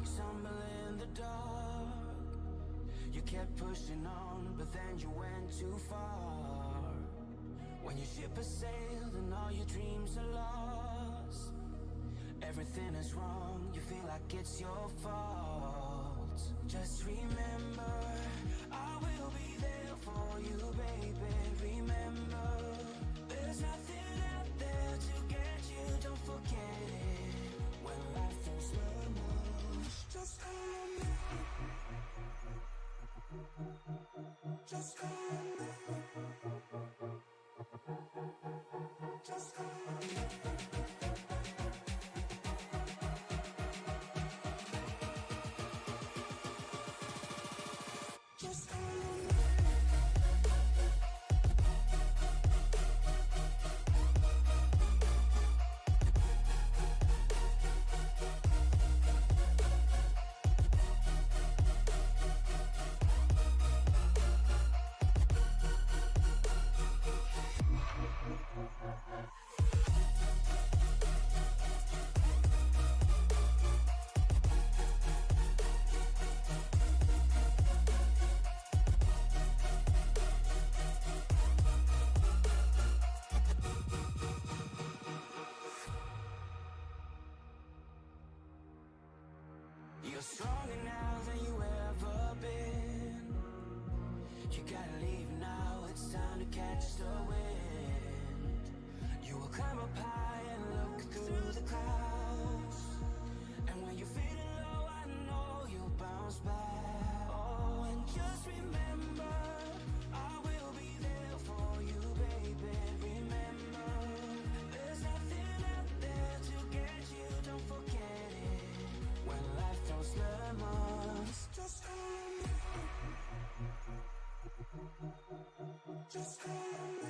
stumble in the dark. You kept pushing on, but then you went too far. When your ship has sailed and all your dreams are lost, everything is wrong, you feel like it's your fault. Just remember, I will be there for you, baby. Remember, there's nothing out there to get you, don't forget it. When life feels lemons, just call on me. Just call on me. Just call on me. Just call on me. You're stronger now than you ever been. You gotta leave now, it's time to catch the wind. You will climb up high and look through the clouds. And when you're feeling low, I know you'll bounce back. Oh, and just remember, I will be there for you, baby. Remember, there's nothing out there to get you, don't forget it. When life throws lemons, just call on me. Just call on me.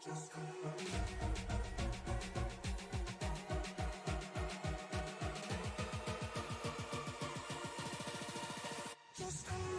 Just call on me. Just call on me.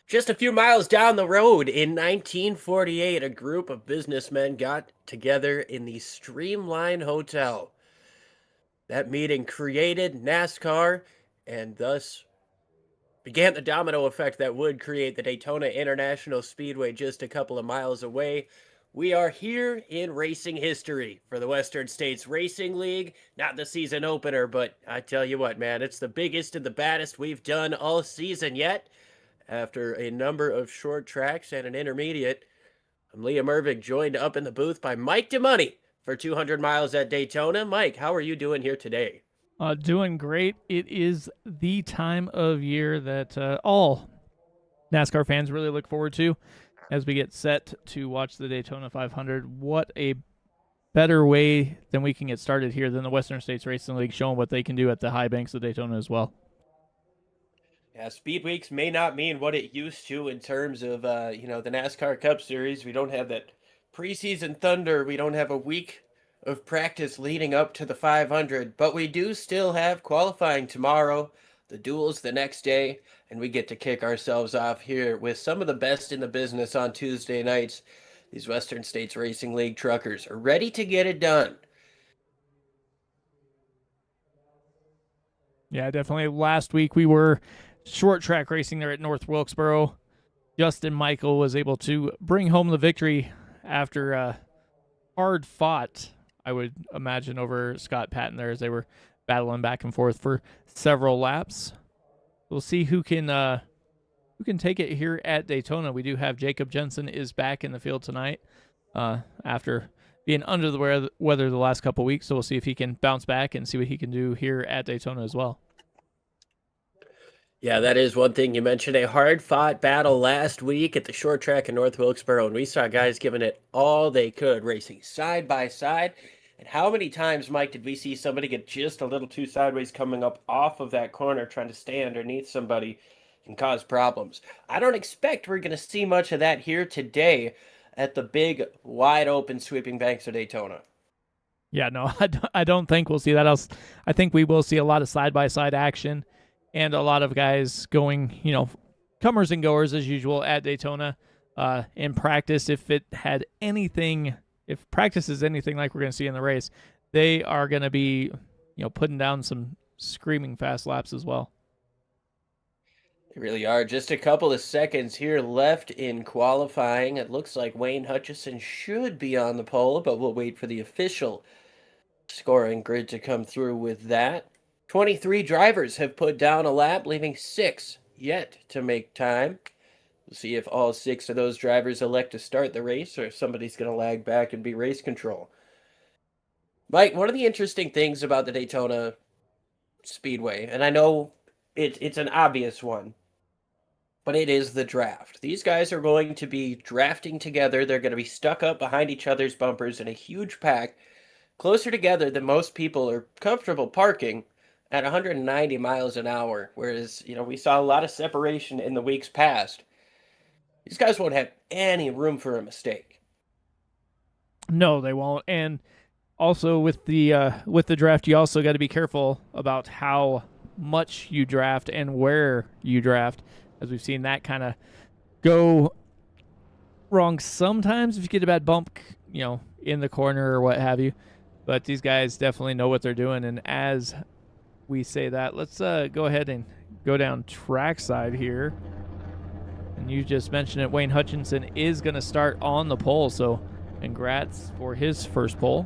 Just a few miles down the road in 1948, a group of businessmen got together in the Streamline Hotel. That meeting created NASCAR and thus began the domino effect that would create the Daytona International Speedway just a couple of miles away. We are here in racing history for the Western States Racing League. Not the season opener, but I tell you what, man, it's the biggest and the baddest we've done all season yet. After a number of short tracks and an intermediate, I'm Liam Irving, joined up in the booth by Mike DeMoney for 200 miles at Daytona. Mike, how are you doing here today? Doing great. It is the time of year that all NASCAR fans really look forward to as we get set to watch the Daytona 500. What a better way than we can get started here than the Western States Racing League showing what they can do at the high banks of Daytona as well. Yeah, Speed Weeks may not mean what it used to in terms of, the NASCAR Cup Series. We don't have that preseason thunder. We don't have a week of practice leading up to the 500, but we do still have qualifying tomorrow, the duels the next day, and we get to kick ourselves off here with some of the best in the business on Tuesday nights. These Western States Racing League truckers are ready to get it done. Yeah, definitely. Last week we were short track racing there at North Wilkesboro. Justin Michael was able to bring home the victory after hard fought, I would imagine, over Scott Patton there as they were battling back and forth for several laps. We'll see who can take it here at Daytona. We do have Jacob Jensen is back in the field tonight after being under the weather the last couple weeks. So we'll see if he can bounce back and see what he can do here at Daytona as well. Yeah, that is one thing you mentioned. A hard-fought battle last week at the short track in North Wilkesboro, and we saw guys giving it all they could, racing side by side. And how many times, Mike, did we see somebody get just a little too sideways coming up off of that corner trying to stay underneath somebody and cause problems? I don't expect we're going to see much of that here today at the big, wide-open sweeping banks of Daytona. Yeah, no, I don't think we'll see that. I think we will see a lot of side-by-side action and a lot of guys going, comers and goers as usual at Daytona in practice. If practice is anything like we're going to see in the race, they are going to be, putting down some screaming fast laps as well. They really are. Just a couple of seconds here left in qualifying. It looks like Wayne Hutchison should be on the pole, but we'll wait for the official scoring grid to come through with that. 23 drivers have put down a lap, leaving 6 yet to make time. We'll see if all 6 of those drivers elect to start the race or if somebody's going to lag back and be race control. Mike, one of the interesting things about the Daytona Speedway, and I know it's an obvious one, but it is the draft. These guys are going to be drafting together. They're going to be stuck up behind each other's bumpers in a huge pack, closer together than most people are comfortable parking at 190 miles an hour, whereas, we saw a lot of separation in the weeks past. These guys won't have any room for a mistake. No, they won't. And also with the draft, you also got to be careful about how much you draft and where you draft, as we've seen that kind of go wrong sometimes if you get a bad bump, in the corner or what have you. But these guys definitely know what they're doing, and as we say that, let's go ahead and go down trackside here. And you just mentioned it, Wayne Hutchinson is going to start on the pole, so congrats for his first pole.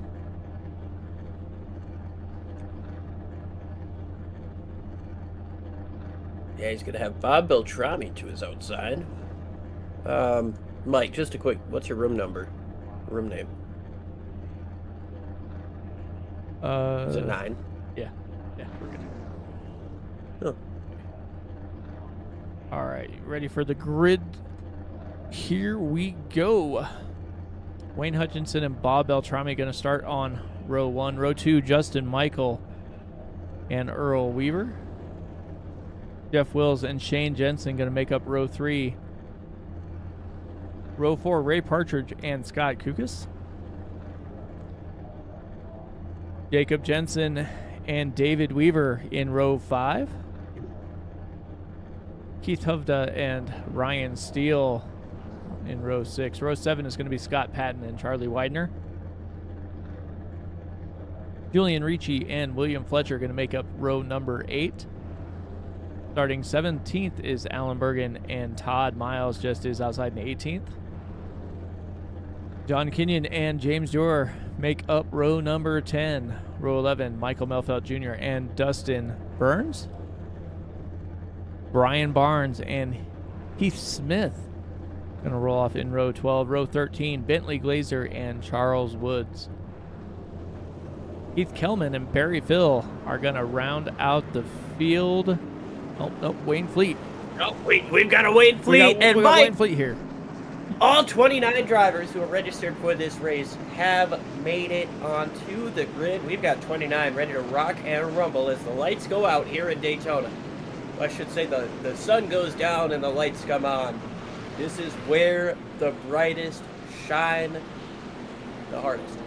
Yeah, he's going to have Bob Beltrami to his outside. Mike, just a quick, what's your room number? Room name? Is it 9? Yeah, we're good. Oh. All right, ready for the grid? Here we go. Wayne Hutchinson and Bob Beltrami going to start on row 1. Row 2, Justin Michael and Earl Weaver. Jeff Wills and Shane Jensen going to make up row 3. Row 4, Ray Partridge and Scott Kukas. Jacob Jensen and David Weaver in row 5. Keith Hovda and Ryan Steele in row 6. Row 7 is going to be Scott Patton and Charlie Widener. Julian Ricci and William Fletcher are going to make up row number 8. Starting 17th is Alan Bergen, and Todd Miles just is outside in 18th. John Kenyon and James Dewar make up row number 10. Row 11, Michael Melfeld Jr. and Dustin Burns. Brian Barnes and Heath Smith going to roll off in row 12. Row 13, Bentley Glazer and Charles Woods. Keith Kellman and Barry Phil are going to round out the field. Oh, no, Wayne Fleet. Oh, wait, we've got a Wayne Fleet. We got Wayne Fleet here. All 29 drivers who are registered for this race have made it onto the grid. We've got 29 ready to rock and rumble as the lights go out here in Daytona. I should say the sun goes down and the lights come on. This is where the brightest shine the hardest.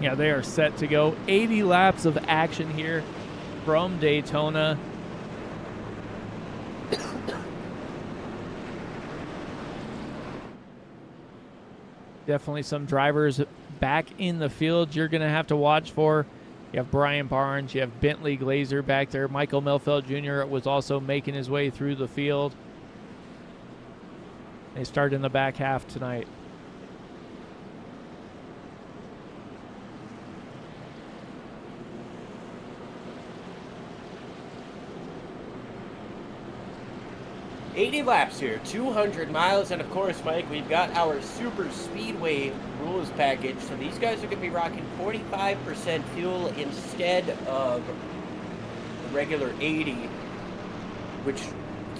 Yeah, they are set to go. 80 laps of action here from Daytona. Definitely some drivers back in the field you're going to have to watch for You have Brian Barnes. You have Bentley Glazer back there. Michael Milfeld Jr. was also making his way through the field. They start in the back half tonight. $80 laps here, 200 miles, and of course, Mike, we've got our super speedway rules package. So these guys are going to be rocking 45% fuel instead of the regular 80, which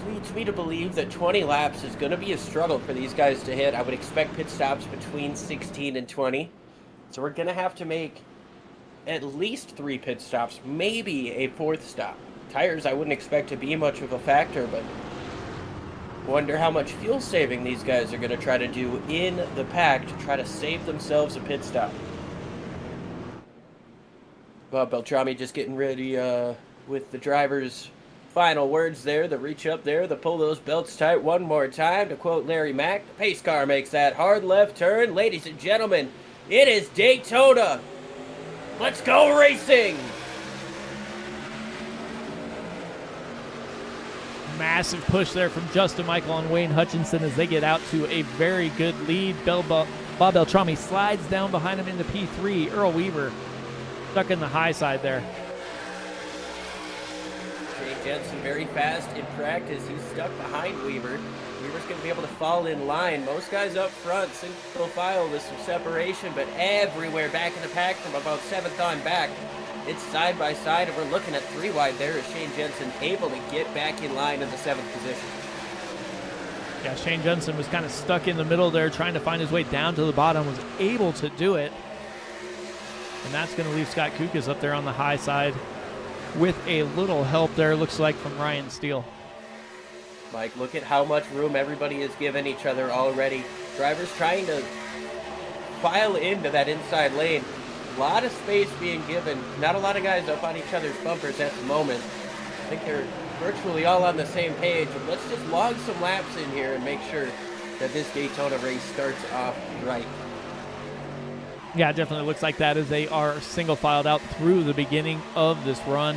leads me to believe that 20 laps is going to be a struggle for these guys to hit. I would expect pit stops between 16 and 20. So we're going to have to make at least 3 pit stops, maybe a 4th stop. Tires I wouldn't expect to be much of a factor, but wonder how much fuel saving these guys are going to try to do in the pack to try to save themselves a pit stop. Bob Beltrami just getting ready with the driver's final words there, the reach up there, the pull those belts tight one more time. To quote Larry Mack, the pace car makes that hard left turn. Ladies and gentlemen, it is Daytona. Let's go racing! Massive push there from Justin Michael and Wayne Hutchinson as they get out to a very good lead. Bob Beltrami slides down behind him into P3. Earl Weaver stuck in the high side there. Shane Jensen very fast in practice. He's stuck behind Weaver. Weaver's going to be able to fall in line. Most guys up front, single file with some separation, but everywhere back in the pack from about 7th on back. It's side by side, and we're looking at 3 wide there as Shane Jensen able to get back in line in the 7th position. Yeah, Shane Jensen was kind of stuck in the middle there trying to find his way down to the bottom, was able to do it. And that's going to leave Scott Kukas up there on the high side with a little help there, looks like, from Ryan Steele. Mike, look at how much room everybody has given each other already. Drivers trying to file into that inside lane. A lot of space being given. Not a lot of guys up on each other's bumpers at the moment. I think they're virtually all on the same page. And let's just log some laps in here and make sure that this Daytona race starts off right. Yeah, it definitely looks like that as they are single filed out through the beginning of this run.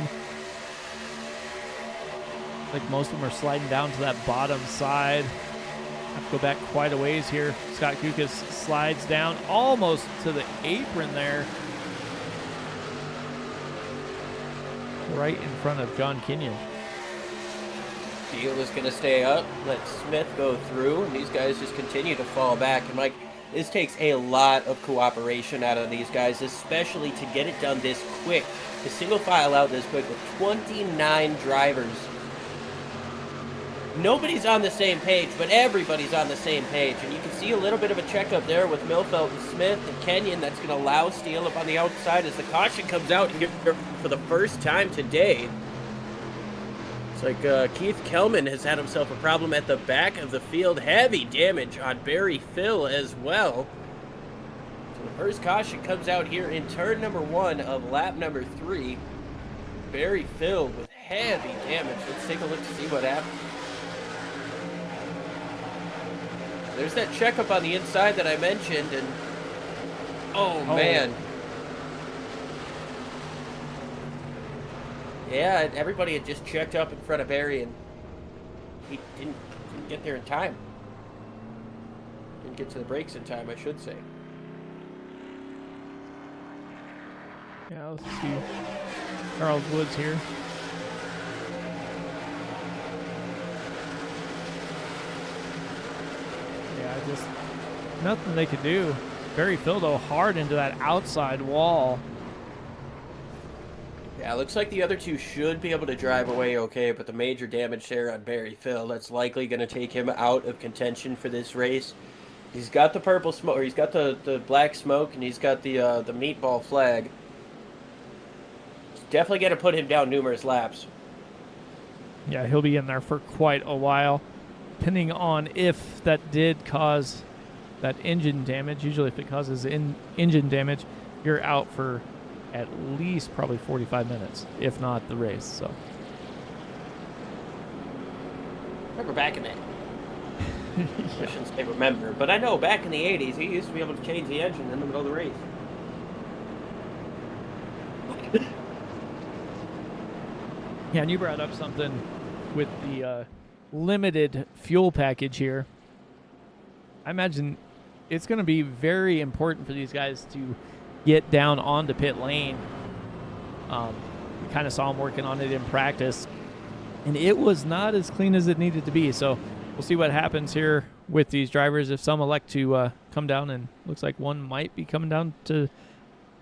I think most of them are sliding down to that bottom side. Have to go back quite a ways here. Scott Kukas slides down almost to the apron there. Right in front of John Kenyon. Steele is going to stay up. Let Smith go through. And these guys just continue to fall back. And Mike, this takes a lot of cooperation out of these guys, especially to get it done this quick. To single file out this quick with 29 drivers. Nobody's on the same page, but everybody's on the same page. And you can see a little bit of a checkup there with Milfeld and Smith and Kenyon. That's going to allow Steele up on the outside as the caution comes out here for the first time today. It's like Keith Kelman has had himself a problem at the back of the field. Heavy damage on Barry Phil as well. So the first caution comes out here in turn number 1 of lap number 3. Barry Phil with heavy damage. Let's take a look to see what happened. There's that checkup on the inside that I mentioned, and oh man. Yeah, everybody had just checked up in front of Barry, and he didn't get there in time. Didn't get to the brakes in time, I should say. Yeah, let's see. Charles Woods here. Just nothing they could do. Barry Phil, though, hard into that outside wall. Yeah, it looks like the other two should be able to drive away okay, but the major damage there on Barry Phil, that's likely going to take him out of contention for this race. He's got the purple smoke, or he's got the black smoke, and he's got the meatball flag. It's definitely going to put him down numerous laps. Yeah, he'll be in there for quite a while. Depending on if that did cause that engine damage. Usually if it causes engine damage, you're out for at least probably 45 minutes, if not the race. So remember back in the I shouldn't say remember, but I know back in the 80s, he used to be able to change the engine in the middle of the race. Yeah, and you brought up something with the limited fuel package here. I imagine it's going to be very important for these guys to get down onto pit lane. We kind of saw them working on it in practice, and it was not as clean as it needed to be. So we'll see what happens here with these drivers if some elect to come down, and looks like one might be coming down to.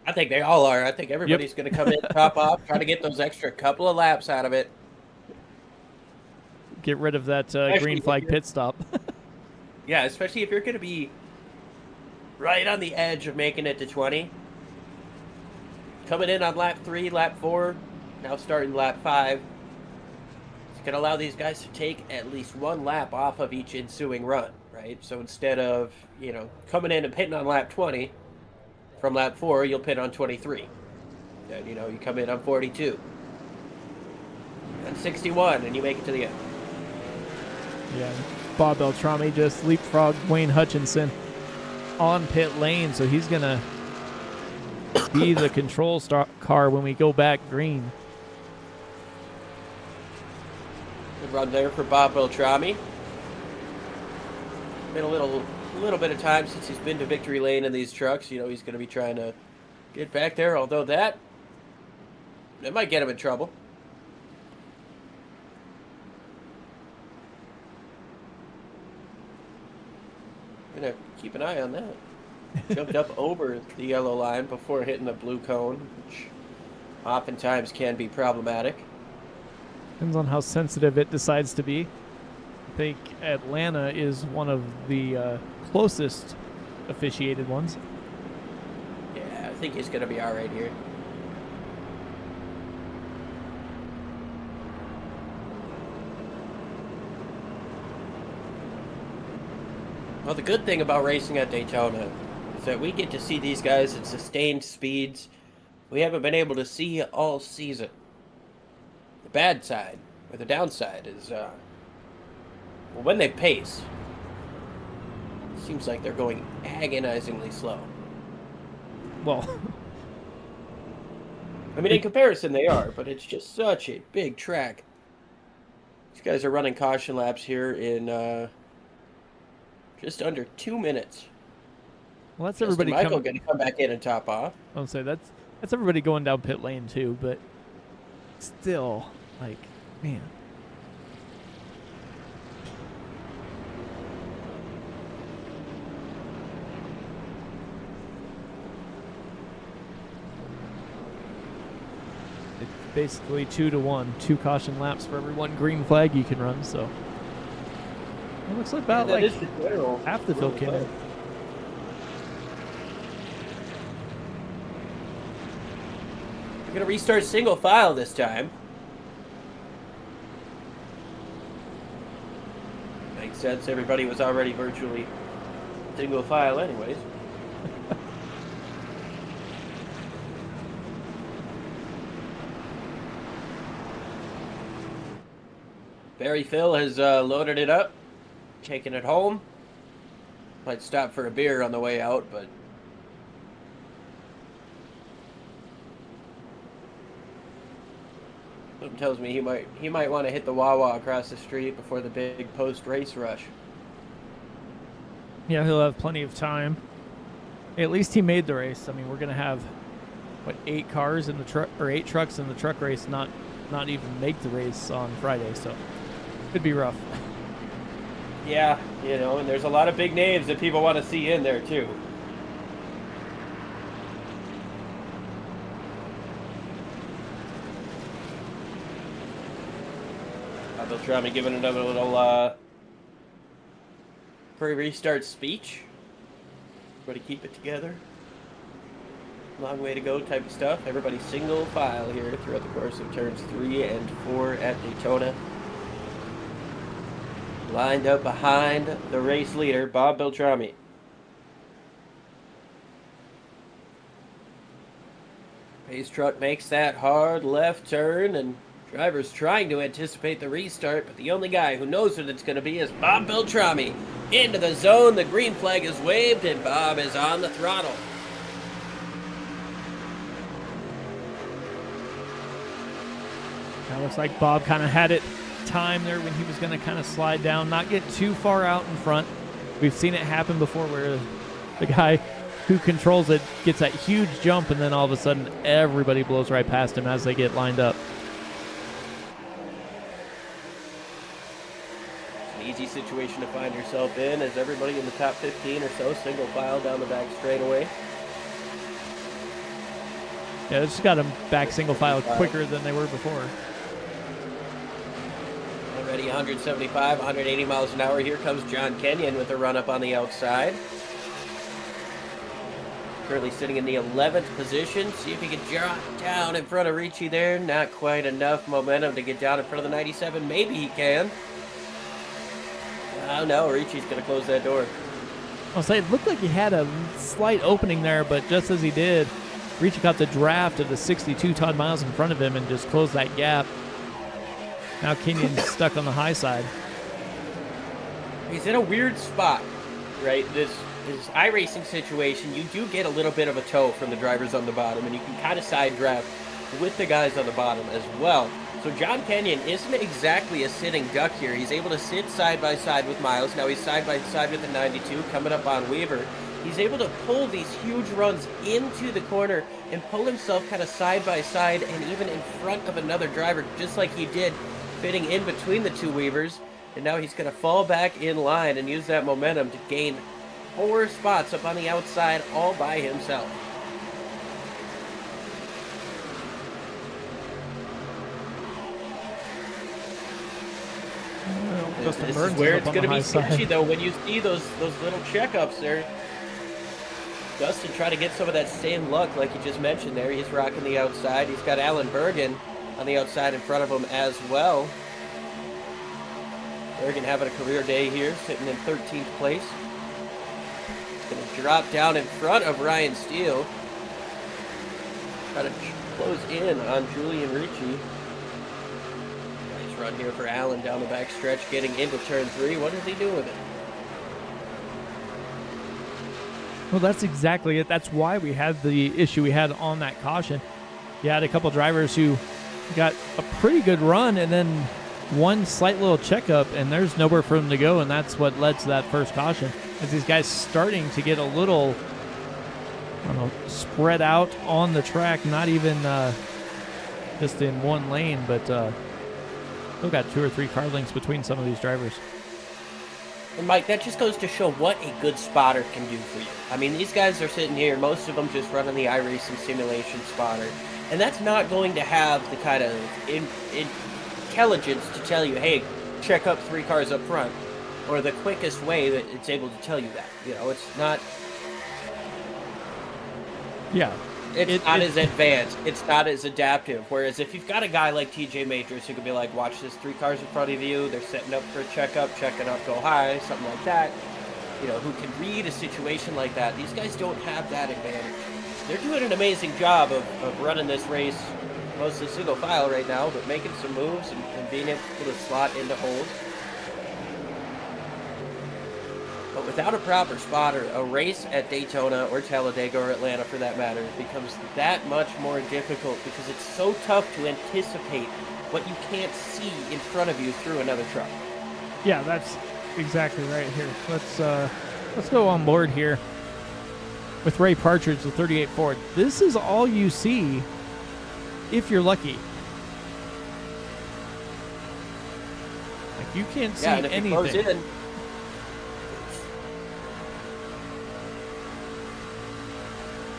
I think they all are. I think everybody's going to come in, top off, try to get those extra couple of laps out of it. Get rid of that green flag pit stop. Yeah, especially if you're going to be right on the edge of making it to 20. Coming in on lap 3, lap 4, now starting lap 5. It's going to allow these guys to take at least one lap off of each ensuing run, right? So instead of, coming in and pitting on lap 20, from lap 4, you'll pit on 23. Then, you come in on 42. And 61, and you make it to the end. Yeah, Bob Beltrami just leapfrogged Wayne Hutchinson on pit lane, so he's going to be the control car when we go back green. Good run there for Bob Beltrami. Been a little bit of time since he's been to victory lane in these trucks. He's going to be trying to get back there, although that might get him in trouble. Gonna keep an eye on that. Jumped up over the yellow line before hitting the blue cone, which oftentimes can be problematic. Depends on how sensitive it decides to be. I think Atlanta is one of the closest officiated ones. Yeah, I think he's going to be all right here. Well, the good thing about racing at Daytona is that we get to see these guys at sustained speeds we haven't been able to see all season. The bad side, or the downside, is when they pace, it seems like they're going agonizingly slow. Well, I mean, in comparison they are, but it's just such a big track. These guys are running caution laps here in just under 2 minutes. well, that's everybody. Michael going to come back in and top off. I'll say that's everybody going down pit lane too, but still, like, man. It's basically 2-1, 2 caution laps for every 1 green flag you can run. So it looks like about like half the field came in. We're going to restart single file this time. Makes sense. Everybody was already virtually single file anyways. Barry Phil has loaded it up, taking it home. Might stop for a beer on the way out, but something tells me he might want to hit the Wawa across the street before the big post-race rush. Yeah, he'll have plenty of time. At least he made the race. I mean, we're gonna have 8 cars in the truck, or 8 trucks in the truck race, not even make the race on Friday, so could be rough. Yeah, and there's a lot of big names that people want to see in there too. Beltrami giving another little pre-restart speech. Everybody keep it together. Long way to go type of stuff. Everybody single file here throughout the course of turns 3 and 4 at Daytona. Lined up behind the race leader, Bob Beltrami. Pace truck makes that hard left turn, and drivers trying to anticipate the restart, but the only guy who knows what it's going to be is Bob Beltrami. Into the zone, the green flag is waved, and Bob is on the throttle. looks like Bob kind of had it timed there when he was going to kind of slide down, not get too far out in front. We've seen it happen before where the guy who controls it gets that huge jump, and then all of a sudden everybody blows right past him as they get lined up. It's an easy situation to find yourself in as everybody in the top 15 or so single file down the back straightaway. Yeah, they just got them back single file quicker than they were before. Already 175, 180 miles an hour. Here comes John Kenyon with a run up on the outside. Currently sitting in the 11th position. See if he can drop down in front of Ricci there. Not quite enough momentum to get down in front of the 97. Maybe he can. Oh no, Ricci's going to close that door. I'll say it looked like he had a slight opening there, but just as he did, Ricci caught the draft of the 62 Todd Miles in front of him and just closed that gap. Now Kenyon's stuck on the high side. He's in a weird spot, right? This iRacing situation, you do get a little bit of a tow from the drivers on the bottom, and you can kind of side draft with the guys on the bottom as well. So John Kenyon isn't exactly a sitting duck here. He's able to sit side by side with Miles. Now he's side by side with the 92 coming up on Weaver. He's able to pull these huge runs into the corner and pull himself kind of side by side and even in front of another driver, just like he did fitting in between the two Weavers. And now he's going to fall back in line and use that momentum to gain 4 spots up on the outside all by himself. This is where it's going to be sketchy, though, when you see those little checkups there. Dustin trying to get some of that same luck like you just mentioned there. He's rocking the outside. He's got Alan Bergen on the outside in front of him as well. Bergen having a career day here, sitting in 13th place. He's going to drop down in front of Ryan Steele. Try to close in on Julian Ricci. Nice run here for Alan down the back stretch, getting into turn 3. What does he do with it? Well, that's exactly it. That's why we had the issue we had on that caution. You had a couple drivers who got a pretty good run and then one slight little checkup, and there's nowhere for them to go, and that's what led to that first caution. As these guys starting to get a little, I don't know, spread out on the track, not even just in one lane, but still got 2 or 3 car lengths between some of these drivers. And Mike, that just goes to show what a good spotter can do for you. I mean, these guys are sitting here, most of them just running the iRacing simulation spotter, and that's not going to have the kind of intelligence to tell you, hey, check up 3 cars up front, or the quickest way that it's able to tell you that. You know, it's not... Yeah. It's not as advanced. It's not as adaptive. Whereas if you've got a guy like TJ Majors who could be like, watch this 3 cars in front of you, they're setting up for a checkup, checking up, go high, something like that, you know, who can read a situation like that. These guys don't have that advantage. They're doing an amazing job of running this race, mostly single file right now, but making some moves and being able to slot into holes. But without a proper spotter, a race at Daytona or Talladega or Atlanta for that matter becomes that much more difficult because it's so tough to anticipate what you can't see in front of you through another truck. Yeah, that's exactly right here. Let's go on board here with Ray Partridge, the 38 Ford. This is all you see if you're lucky. Like, you can't see and if anything. It goes in,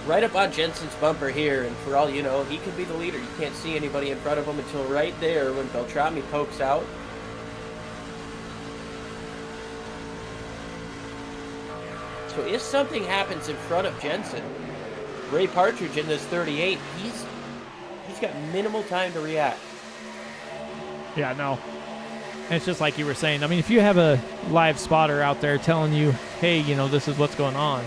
right up on Jensen's bumper here, and for all you know, he could be the leader. You can't see anybody in front of him until right there when Beltrami pokes out. So if something happens in front of Jensen, Ray Partridge in this 38, he's got minimal time to react. Yeah, no. And it's just like you were saying. I mean, if you have a live spotter out there telling you, hey, you know, this is what's going on,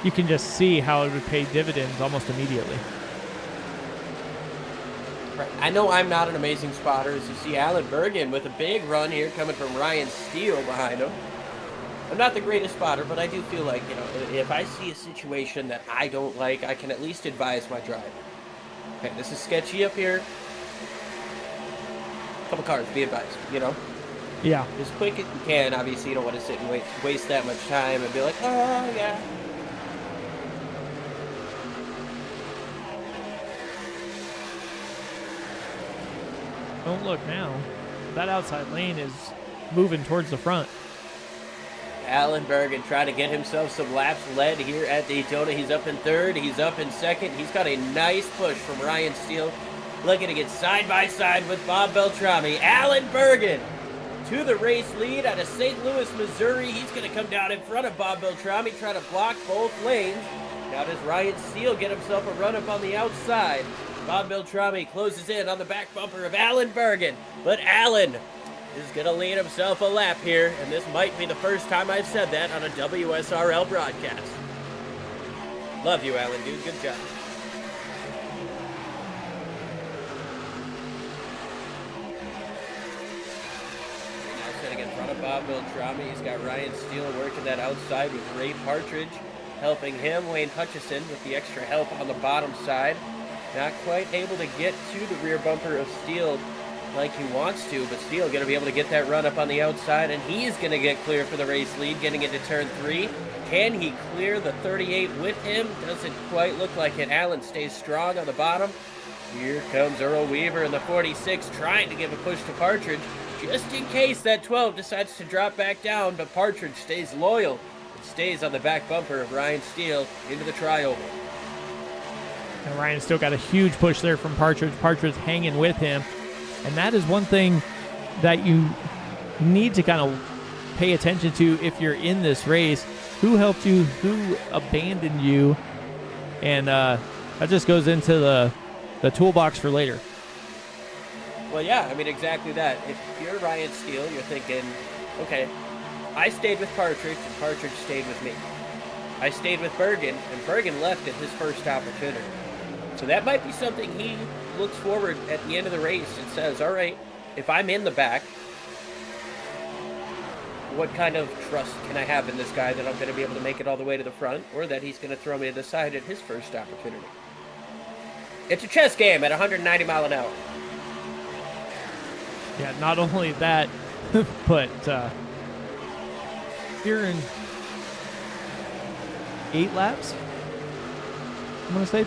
you can just see how it would pay dividends almost immediately. Right. I know I'm not an amazing spotter, as you see Alan Bergen with a big run here coming from Ryan Steele behind him. I'm not the greatest spotter, but I do feel like, you know, if I see a situation that I don't like, I can at least advise my driver. Okay, this is sketchy up here. couple cars, be advised, you know? Yeah. As quick as you can. Obviously, you don't want to sit and waste that much time and be like, oh, yeah. Don't look now. That outside lane is moving towards the front. Alan Bergen trying to get himself some laps led here at Daytona. He's up in third. He's up in second. He's got a nice push from Ryan Steele. Looking to get side by side with Bob Beltrami. Alan Bergen to the race lead out of St. Louis, Missouri. He's going to come down in front of Bob Beltrami, try to block both lanes. Now does Ryan Steele get himself a run up on the outside? Bob Beltrami closes in on the back bumper of Alan Bergen. But Alan is going to lead himself a lap here, and this might be the first time I've said that on a WSRL broadcast. Love you, Alan, dude. Good job. Now sitting in front of Bob Beltrami, he's got Ryan Steele working that outside with Ray Partridge helping him. Wayne Hutchison with the extra help on the bottom side. Not quite able to get to the rear bumper of Steele like he wants to, but Steele going to be able to get that run up on the outside, and he's going to get clear for the race lead, getting into turn 3. Can he clear the 38 with him? Doesn't quite look like it. Allen stays strong on the bottom. Here comes Earl Weaver in the 46, trying to give a push to Partridge, just in case that 12 decides to drop back down, but Partridge stays loyal and stays on the back bumper of Ryan Steele into the trioval. And Ryan still got a huge push there from Partridge. Partridge hanging with him. And that is one thing that you need to kind of pay attention to if you're in this race. Who helped you? Who abandoned you? And that just goes into the toolbox for later. Well, yeah, I mean, exactly that. If you're Ryan Steele, you're thinking, okay, I stayed with Partridge, and Partridge stayed with me. I stayed with Bergen, and Bergen left at his first opportunity. So that might be something he looks forward at the end of the race and says, all right, if I'm in the back, what kind of trust can I have in this guy that I'm going to be able to make it all the way to the front, or that he's going to throw me to the side at his first opportunity? It's a chess game at 190 mile an hour. Yeah, not only that, but here in 8 laps, I'm going to say,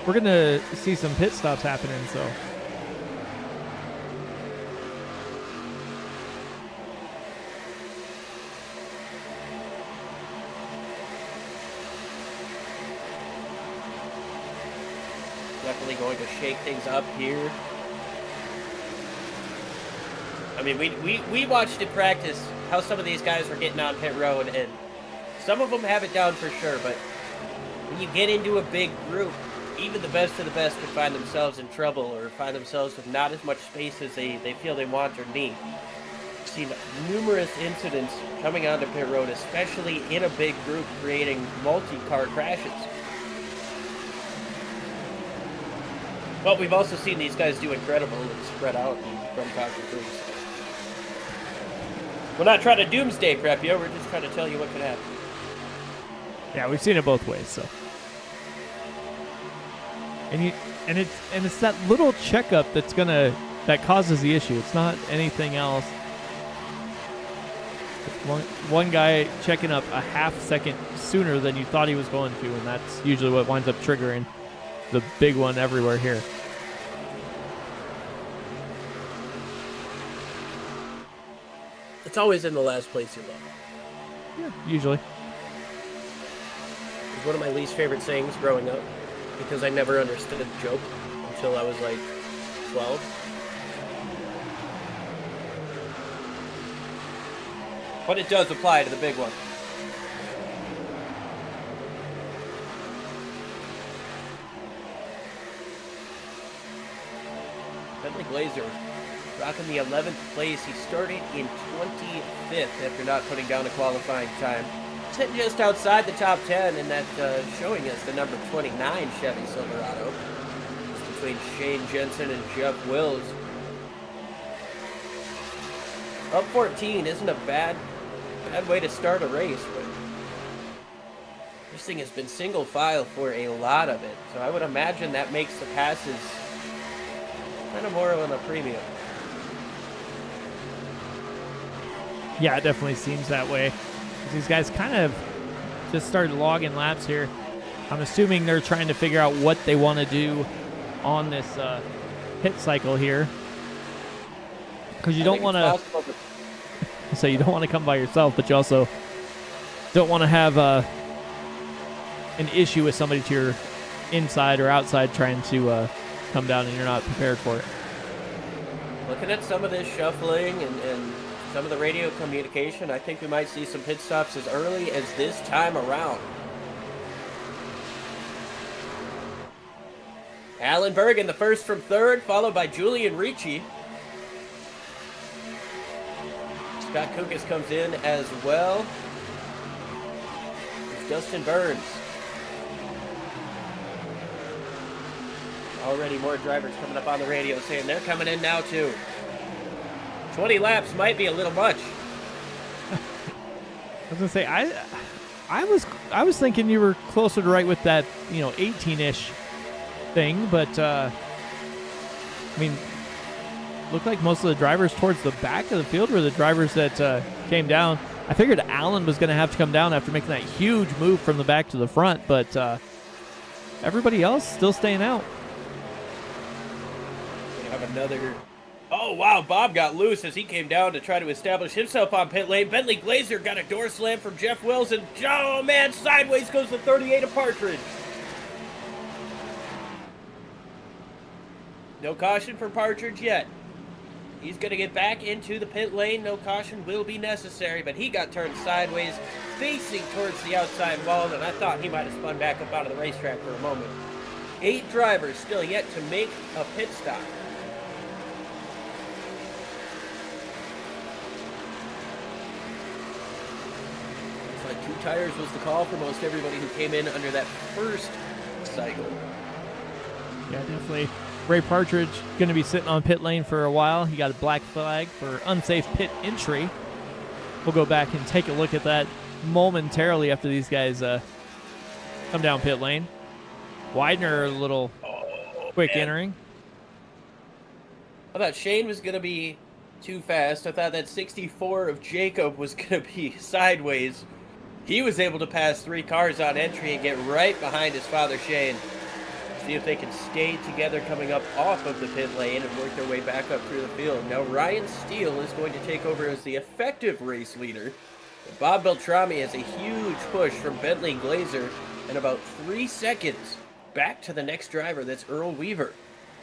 we're going to see some pit stops happening, so. Definitely going to shake things up here. I mean, we watched in practice how some of these guys were getting on pit road, and some of them have it down for sure, but when you get into a big group, even the best of the best could find themselves in trouble or find themselves with not as much space as they feel they want or need. I've seen numerous incidents coming onto pit road, especially in a big group, creating multi-car crashes. But we've also seen these guys do incredible and spread out and from car to crews. We're not trying to doomsday prep you, we're just trying to tell you what could happen. Yeah, we've seen it both ways, so. And it's that little checkup that causes the issue. It's not anything else. One guy checking up a half second sooner than you thought he was going to, and that's usually what winds up triggering the big one everywhere here. It's always in the last place you love. Yeah, usually. It's one of my least favorite sayings growing up, because I never understood the joke until I was like 12. But it does apply to the big one. Bentley Glazer rocking the 11th place. He started in 25th after not putting down a qualifying time. Sitting just outside the top 10, and that showing us the number 29 Chevy Silverado. It's between Shane Jensen and Jeff Wills. Up 14 isn't a bad way to start a race, but this thing has been single file for a lot of it. So I would imagine that makes the passes kind of more on a premium. Yeah, it definitely seems that way. These guys kind of just started logging laps here. I'm assuming they're trying to figure out what they want to do on this pit cycle here. Because you don't want to. So you don't want to come by yourself, but you also don't want to have an issue with somebody to your inside or outside trying to come down and you're not prepared for it. Looking at some of this shuffling and some of the radio communication, I think we might see some pit stops as early as this time around. Alan Bergen, the first from third, followed by Julian Ricci. Scott Kukas comes in as well. It's Dustin Burns. Already more drivers coming up on the radio saying they're coming in now too. 20 laps might be a little much. I was gonna say I was thinking you were closer to right with that 18-ish thing, but I mean, looked like most of the drivers towards the back of the field were the drivers that came down. I figured Allen was going to have to come down after making that huge move from the back to the front, but everybody else still staying out. We have another. Oh, wow, Bob got loose as he came down to try to establish himself on pit lane. Bentley Glazer got a door slam from Jeff Wills, and oh, man, sideways goes the 38 of Partridge. No caution for Partridge yet. He's going to get back into the pit lane. No caution will be necessary, but he got turned sideways, facing towards the outside wall, and I thought he might have spun back up out of the racetrack for a moment. 8 drivers still yet to make a pit stop. Looks like 2 tires was the call for most everybody who came in under that first cycle. Yeah, definitely. Ray Partridge going to be sitting on pit lane for a while. He got a black flag for unsafe pit entry. We'll go back and take a look at that momentarily after these guys come down pit lane. Widener a little quick entering. I thought Shane was going to be too fast. I thought that 64 of Jacob was going to be sideways. He was able to pass 3 cars on entry and get right behind his father Shane. See if they can stay together coming up off of the pit lane and work their way back up through the field. Now Ryan Steele is going to take over as the effective race leader. Bob Beltrami has a huge push from Bentley Glazer and about 3 seconds back to the next driver, that's Earl Weaver.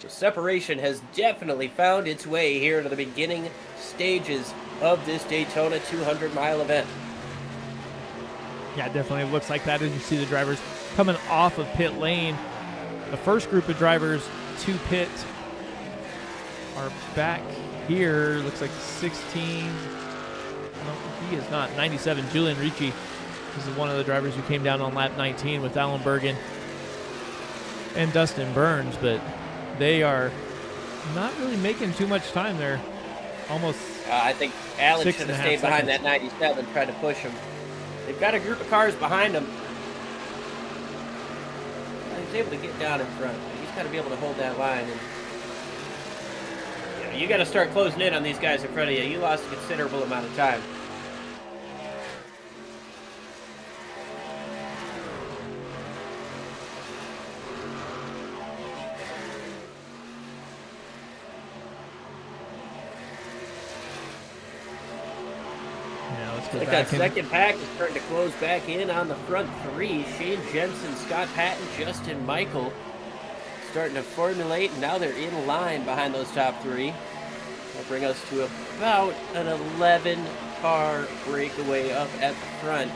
So separation has definitely found its way here into the beginning stages of this Daytona 200-mile event. Yeah, it definitely looks like that as you see the drivers coming off of pit lane. The first group of drivers to pit are back here. Looks like 16. No, he is not. 97. Julian Ricci. This is one of the drivers who came down on lap 19 with Alan Bergen and Dustin Burns, but they are not really making too much time there. Almost. I think Alan should have stayed behind seconds. that 97, tried to push him. They've got a group of cars behind him. He's able to get down in front. He's got to be able to hold that line. And you got to start closing in on these guys in front of you. You lost a considerable amount of time. Like that second pack is starting to close back in on the front 3. Shane Jensen, Scott Patton, Justin Michael starting to formulate. Now they're in line behind those top 3. That'll bring us to about an 11-car breakaway up at the front.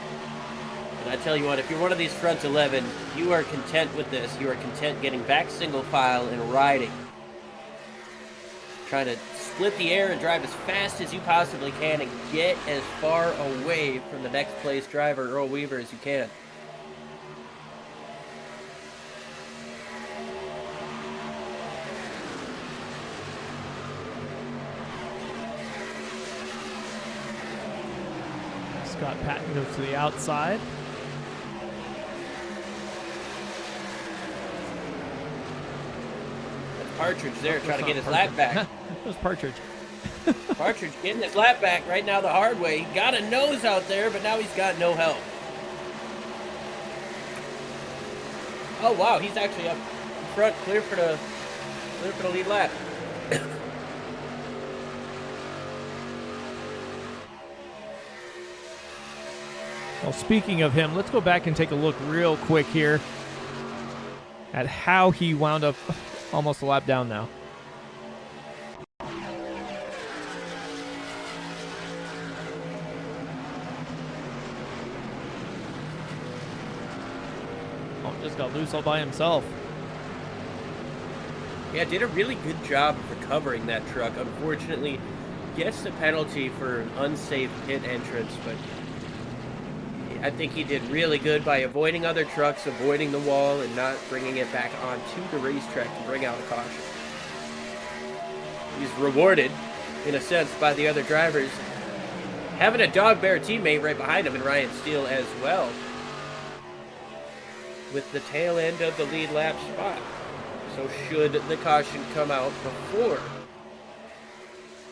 And I tell you what, if you're one of these front 11, you are content with this. You are content getting back single file and riding. Trying to split the air and drive as fast as you possibly can and get as far away from the next place driver, Earl Weaver, as you can. Scott Patton goes to the outside. Partridge there trying to get his lap back. It was Partridge. Partridge getting his lap back right now the hard way. He got a nose out there, but now he's got no help. Oh wow, he's actually up front, clear for the lead lap. Well, speaking of him, let's go back and take a look real quick here at how he wound up almost a lap down now. Oh, just got loose all by himself. Yeah, did a really good job of recovering that truck. Unfortunately, gets the penalty for an unsafe pit entrance, but I think he did really good by avoiding other trucks, avoiding the wall, and not bringing it back onto the racetrack to bring out a caution. He's rewarded, in a sense, by the other drivers. Having a dog bear teammate right behind him in Ryan Steele as well, with the tail end of the lead lap spot. So should the caution come out before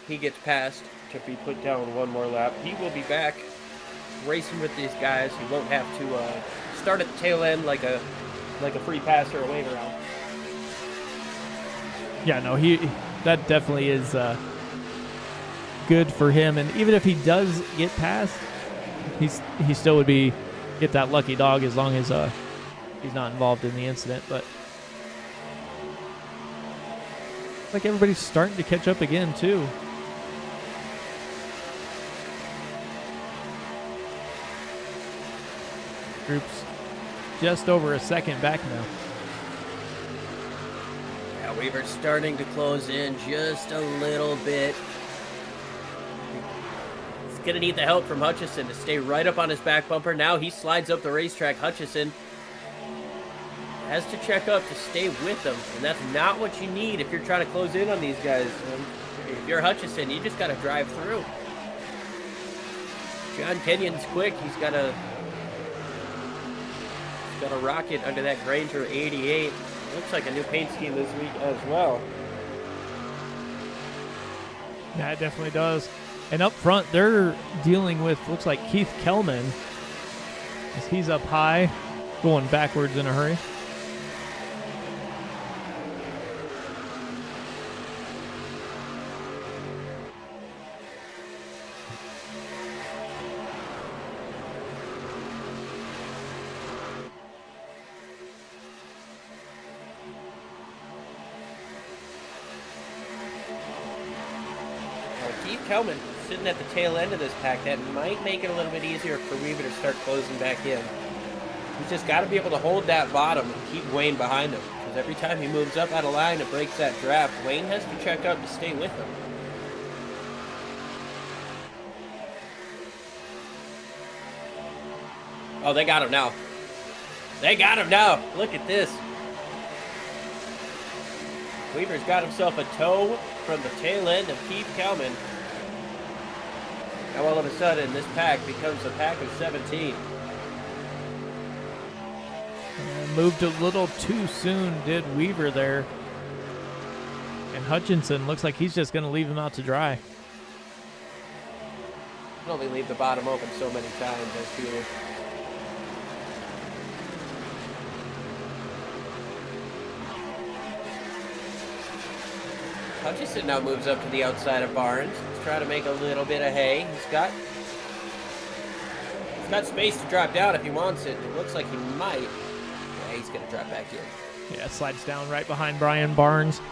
he gets passed to be put down one more lap, he will be back racing with these guys. He won't have to start at the tail end like a free pass or a wave around. Yeah, no, that definitely is good for him. And even if he does get past, he still would get that lucky dog as long as he's not involved in the incident. But like everybody's starting to catch up again too. Group's just over a second back now. Yeah, Weaver's starting to close in just a little bit. He's going to need the help from Hutchison to stay right up on his back bumper. Now he slides up the racetrack. Hutchison has to check up to stay with them, and that's not what you need if you're trying to close in on these guys. If you're Hutchison, you just got to drive through. John Kenyon's quick. He's got a rocket under that Granger 88. Looks like a new paint scheme this week as well. Yeah, it definitely does. And up front, they're dealing with, looks like Keith Kellman, as he's up high, going backwards in a hurry. Kelman sitting at the tail end of this pack. That might make it a little bit easier for Weaver to start closing back in. He's just got to be able to hold that bottom and keep Wayne behind him, because every time he moves up out of line and breaks that draft, Wayne has to check up to stay with him. Oh, they got him now. They got him now. Look at this. Weaver's got himself a tow from the tail end of Keith Kelman. Now all of a sudden, this pack becomes a pack of 17. Moved a little too soon, did Weaver there. And Hutchinson looks like he's just going to leave him out to dry. You can only leave the bottom open so many times, I feel. Hutchison now moves up to the outside of Barnes. He's trying to make a little bit of hay. He's got space to drop down if he wants it. It looks like he might. Yeah, he's going to drop back in. Yeah, slides down right behind Brian Barnes.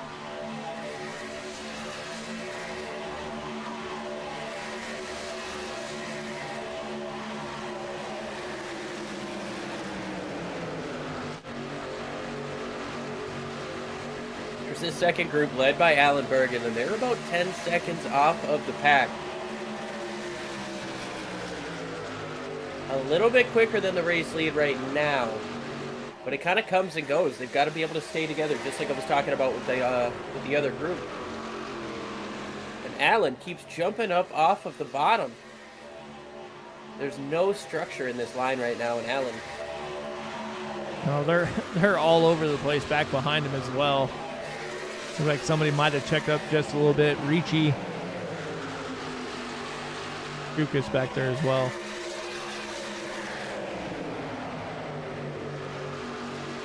This second group led by Alan Bergen, and they're about 10 seconds off of the pack. A little bit quicker than the race lead right now, but it kind of comes and goes. They've got to be able to stay together, just like I was talking about with the other group. And Alan keeps jumping up off of the bottom. There's no structure in this line right now, and Alan. No, they're all over the place back behind him as well. Looks like somebody might have checked up just a little bit. Ricci Jukas back there as well.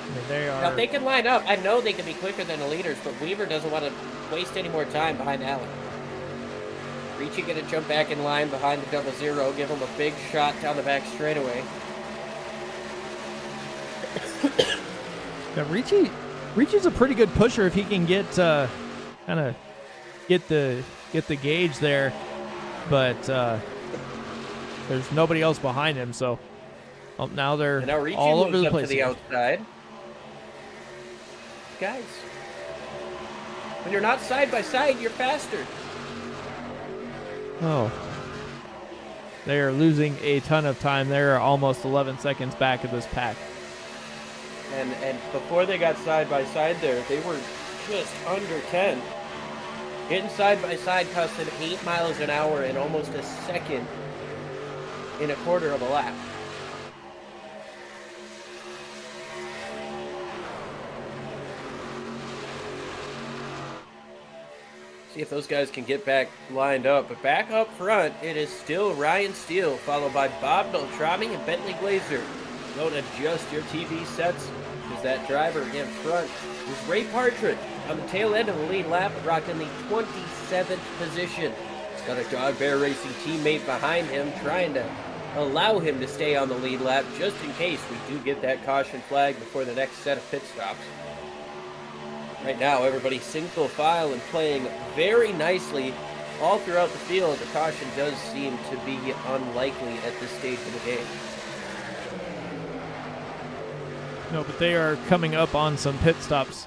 I mean, they are. Now, if they can line up, I know they can be quicker than the leaders, but Weaver doesn't want to waste any more time behind Allen. Ricci going to jump back in line behind the 00, give him a big shot down the back straightaway. Yeah, Ricci's a pretty good pusher if he can get kind of get the gauge there, but there's nobody else behind him, so now they're Ricci all over moves the up place. to the outside. Guys, when you're not side by side, you're faster. Oh, they are losing a ton of time. They're almost 11 seconds back of this pack. And before they got side by side there, they were just under 10. Getting side by side cost them 8 miles an hour in almost a second in a quarter of a lap. See if those guys can get back lined up. But back up front, it is still Ryan Steele, followed by Bob Beltrami and Bentley Glazer. Don't adjust your TV sets, because that driver in front is Ray Partridge on the tail end of the lead lap, rocking the 27th position. He's got a Dog Bear Racing teammate behind him, trying to allow him to stay on the lead lap, just in case we do get that caution flag before the next set of pit stops. Right now, everybody's single file and playing very nicely all throughout the field. The caution does seem to be unlikely at this stage of the game. No, but they are coming up on some pit stops.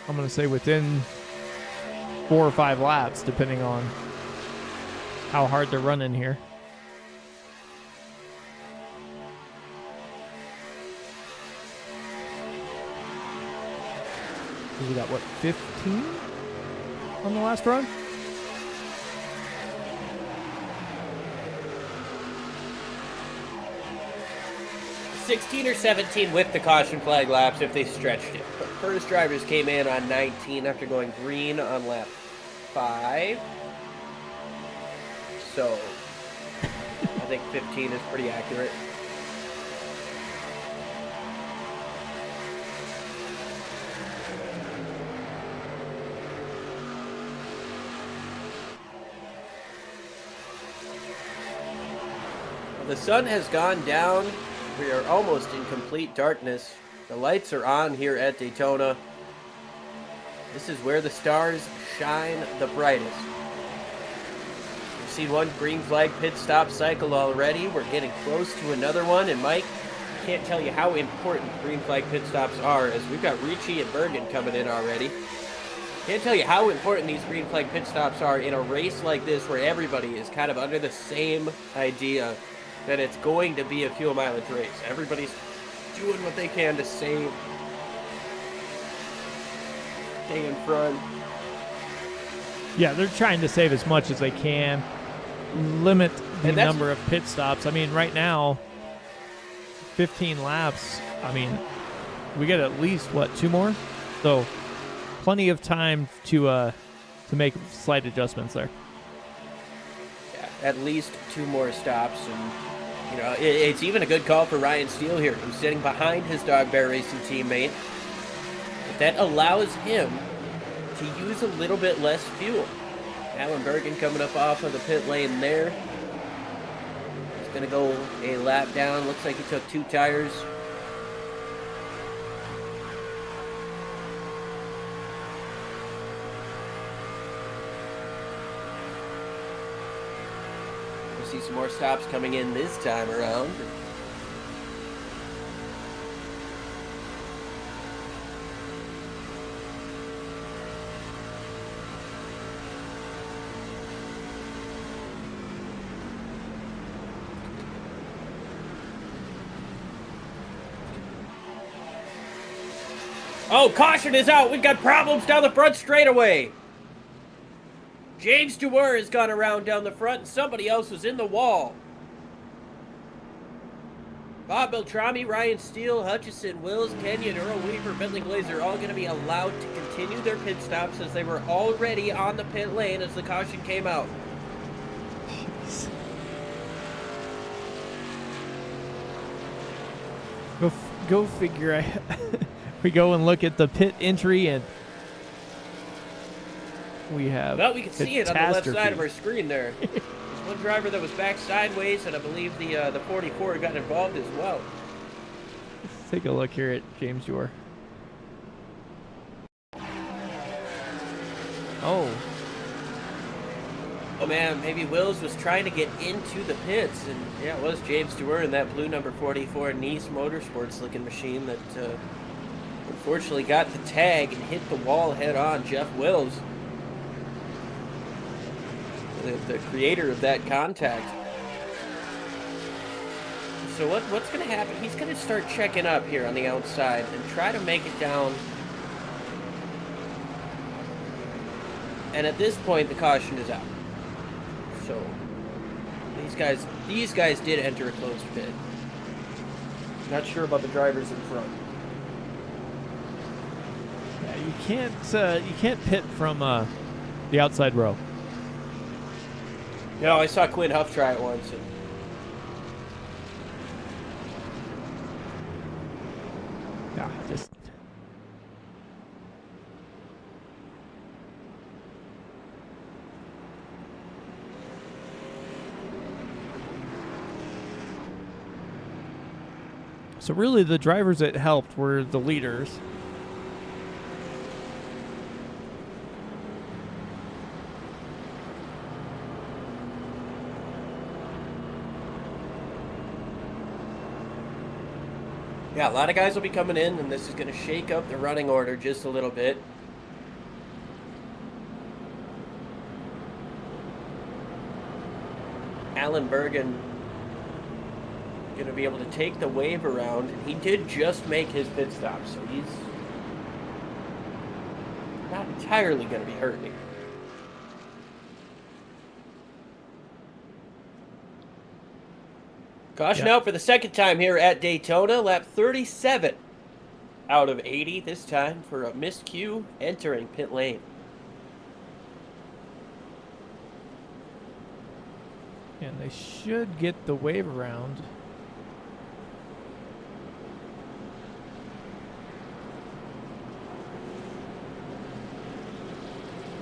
I'm going to say within 4 or 5 laps, depending on how hard they're running here. We got, what, 15 on the last run? $16 or $17 with the caution flag laps if they stretched it. But first drivers came in on 19 after going green on lap 5. So I think 15 is pretty accurate. The sun has gone down. We are almost in complete darkness. The lights are on here at Daytona. This is where the stars shine the brightest. We've seen one green flag pit stop cycle already. We're getting close to another one. And Mike, I can't tell you how important green flag pit stops are, as we've got Ricci and Bergen coming in already. Can't tell you how important these green flag pit stops are in a race like this where everybody is kind of under the same idea that it's going to be a fuel mileage race. Everybody's doing what they can to stay in front. Yeah, they're trying to save as much as they can, limit the number of pit stops. I mean, right now, 15 laps. I mean, we get at least, what, 2 more? So plenty of time to make slight adjustments there. Yeah, at least 2 more stops. And you know, it's even a good call for Ryan Steele here, who's sitting behind his Dog Bear Racing teammate. But that allows him to use a little bit less fuel. Alan Bergen coming up off of the pit lane there. He's going to go a lap down. Looks like he took 2 tires. See some more stops coming in this time around. Oh, caution is out. We've got problems down the front straightaway. James Dewar has gone around down the front, and somebody else was in the wall. Bob Beltrami, Ryan Steele, Hutchison, Wills, Kenyon, Earl Weaver, Bentley Glazer all going to be allowed to continue their pit stops as they were already on the pit lane as the caution came out. Go figure. We go and look at the pit entry, and we have. Well, we can see it on the left side of catastrophe. our screen there. There's one driver that was back sideways, and I believe the 44 got involved as well. Let's take a look here at James Dewar. Oh, Oh man, maybe Wills was trying to get into the pits, and yeah, it was James Dewar in that blue number 44 Nice Motorsports looking machine that unfortunately got the tag and hit the wall head on. Jeff Wills, the creator of that contact. So what's going to happen? He's going to start checking up here on the outside and try to make it down. And at this point, the caution is out. So these guys did enter a closed pit. Not sure about the drivers in front. yeah, you can't pit from the outside row. No, I saw Quinn Huff try it once. And Yeah, just. So really, the drivers that helped were the leaders. yeah, a lot of guys will be coming in, and this is going to shake up the running order just a little bit. Alan Bergen going to be able to take the wave around, and he did just make his pit stop, so he's not entirely going to be hurting. Caution out for the second time here at Daytona, lap 37 out of 80, this time for a miscue entering pit lane. And they should get the wave around.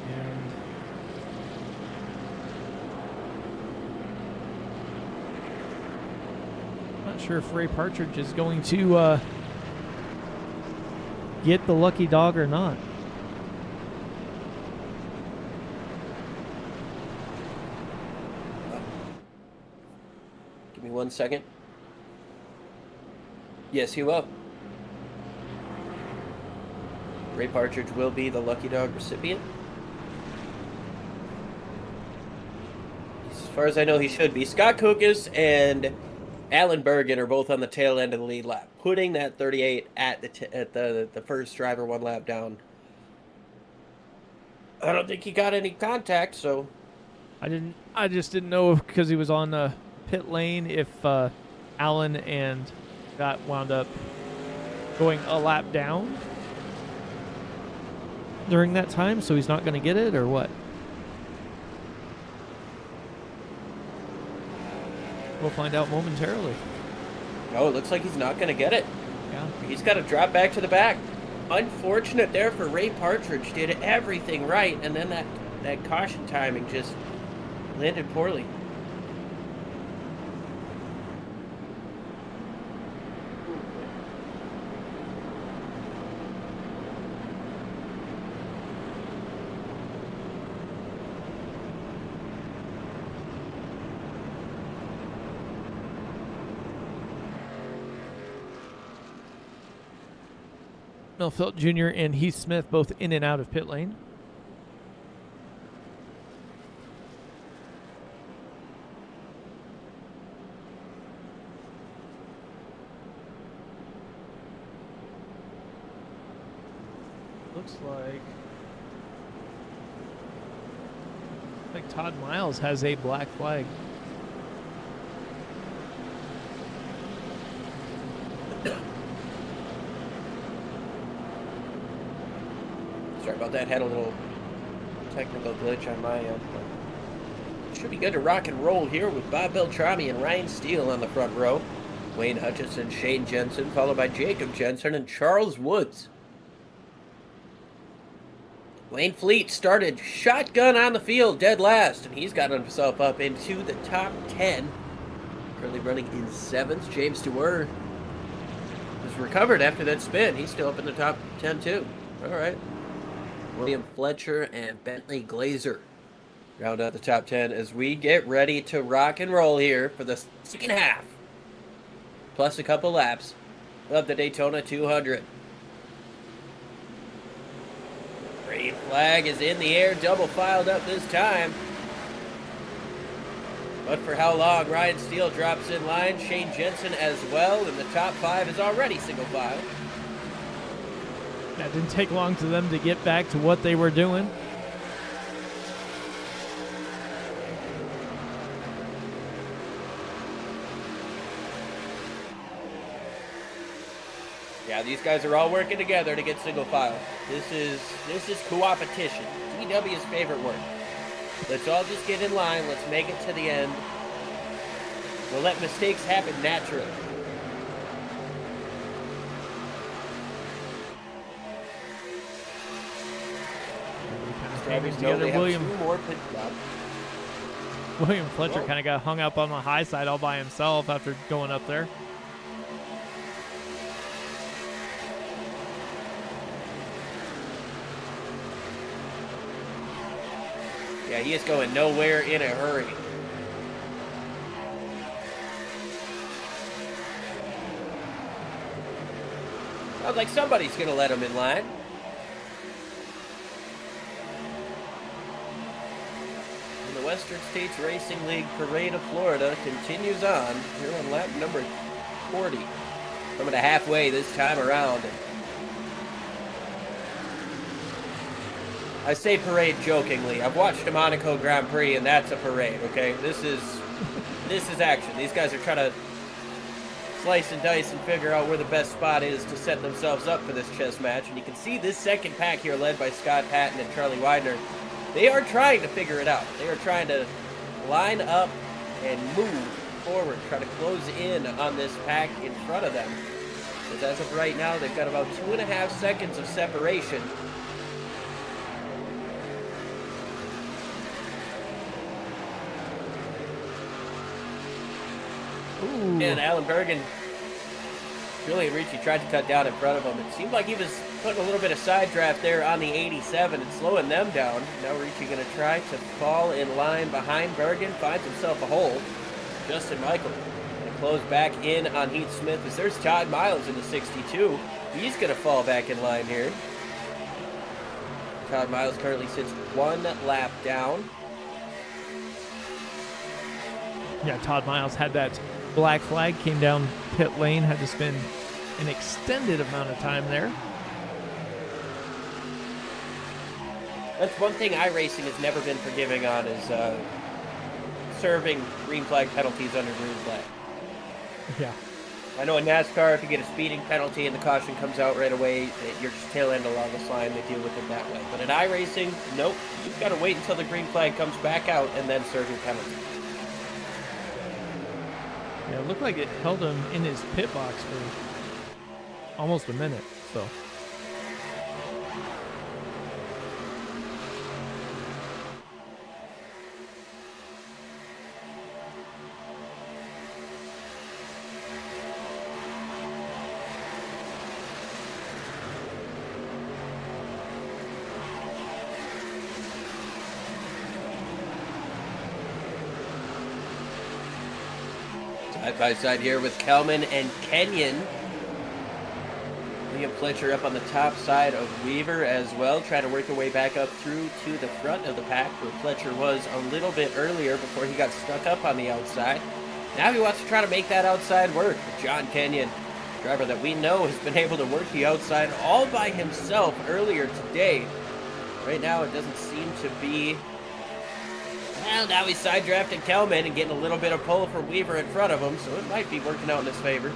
And not sure if Ray Partridge is going to get the lucky dog or not. Give me 1 second. Yes, he will. Ray Partridge will be the lucky dog recipient. As far as I know, he should be. Scott Kukas and Alan Bergen are both on the tail end of the lead lap, putting that 38 at the first driver 1 lap down. I don't think he got any contact, so I just didn't know if, because he was on the pit lane, if Allen and Scott wound up going a lap down during that time, so he's not going to get it, or what? We'll find out momentarily. no, it looks like he's not going to get it. Yeah. He's got to drop back to the back. Unfortunate there for Ray Partridge. Did everything right, and then that caution timing just landed poorly. Mel Felt Jr. and Heath Smith both in and out of pit lane. Looks like Todd Miles has a black flag. Sorry about that. Had a little technical glitch on my end. But should be good to rock and roll here with Bob Beltrami and Ryan Steele on the front row. Wayne Hutchison, Shane Jensen, followed by Jacob Jensen and Charles Woods. Wayne Fleet started shotgun on the field, dead last, and he's gotten himself up into the top 10. Currently running in 7th. James Stewart was recovered after that spin. He's still up in the top 10 too. All right. William Fletcher and Bentley Glazer round out the top 10 as we get ready to rock and roll here for the second half. Plus a couple laps of the Daytona 200. Green flag is in the air, double filed up this time. But for how long? Ryan Steele drops in line, Shane Jensen as well, and the top 5 is already single file. That didn't take long to them to get back to what they were doing. Yeah, these guys are all working together to get single file. This is co-opetition. DW's favorite word. Let's all just get in line. Let's make it to the end. We'll let mistakes happen naturally. Drivers know they have 2 more pit stops. William Fletcher kind of got hung up on the high side all by himself after going up there. Yeah, he is going nowhere in a hurry. Sounds like somebody's going to let him in line. And the Western States Racing League Parade of Florida continues on here on lap number 40. Coming to halfway this time around. I say parade jokingly. I've watched a Monaco Grand Prix, and that's a parade, okay? This is action. These guys are trying to slice and dice and figure out where the best spot is to set themselves up for this chess match. And you can see this second pack here led by Scott Patton and Charlie Widener. They are trying to figure it out. They are trying to line up and move forward, try to close in on this pack in front of them. Because as of right now, they've got about 2.5 seconds of separation. Ooh. And Alan Bergen, Julian Ricci tried to cut down in front of him. It seemed like he was putting a little bit of side draft there on the 87 and slowing them down. Now Ricci going to try to fall in line behind Bergen, finds himself a hole. Justin Michael going to close back in on Heath Smith as there's Todd Miles in the 62. He's going to fall back in line here. Todd Miles currently sits 1 lap down. Yeah, Todd Miles had that black flag, came down pit lane, had to spend an extended amount of time there. That's one thing iRacing has never been forgiving on is serving green flag penalties under green flag. Yeah. I know in NASCAR, if you get a speeding penalty and the caution comes out right away, your tail end along the line, they deal with it that way. But in iRacing, nope. You've got to wait until the green flag comes back out and then serve your penalty. Yeah, it looked like it held him in his pit box for almost a minute, so. Side by side here with Kelman and Kenyon. William Fletcher up on the top side of Weaver as well, trying to work their way back up through to the front of the pack where Fletcher was a little bit earlier before he got stuck up on the outside. Now he wants to try to make that outside work with John Kenyon, driver that we know has been able to work the outside all by himself earlier today. Right now it doesn't seem to be. Well, now he's side drafting Kelman and getting a little bit of pull from Weaver in front of him, so it might be working out in his favor.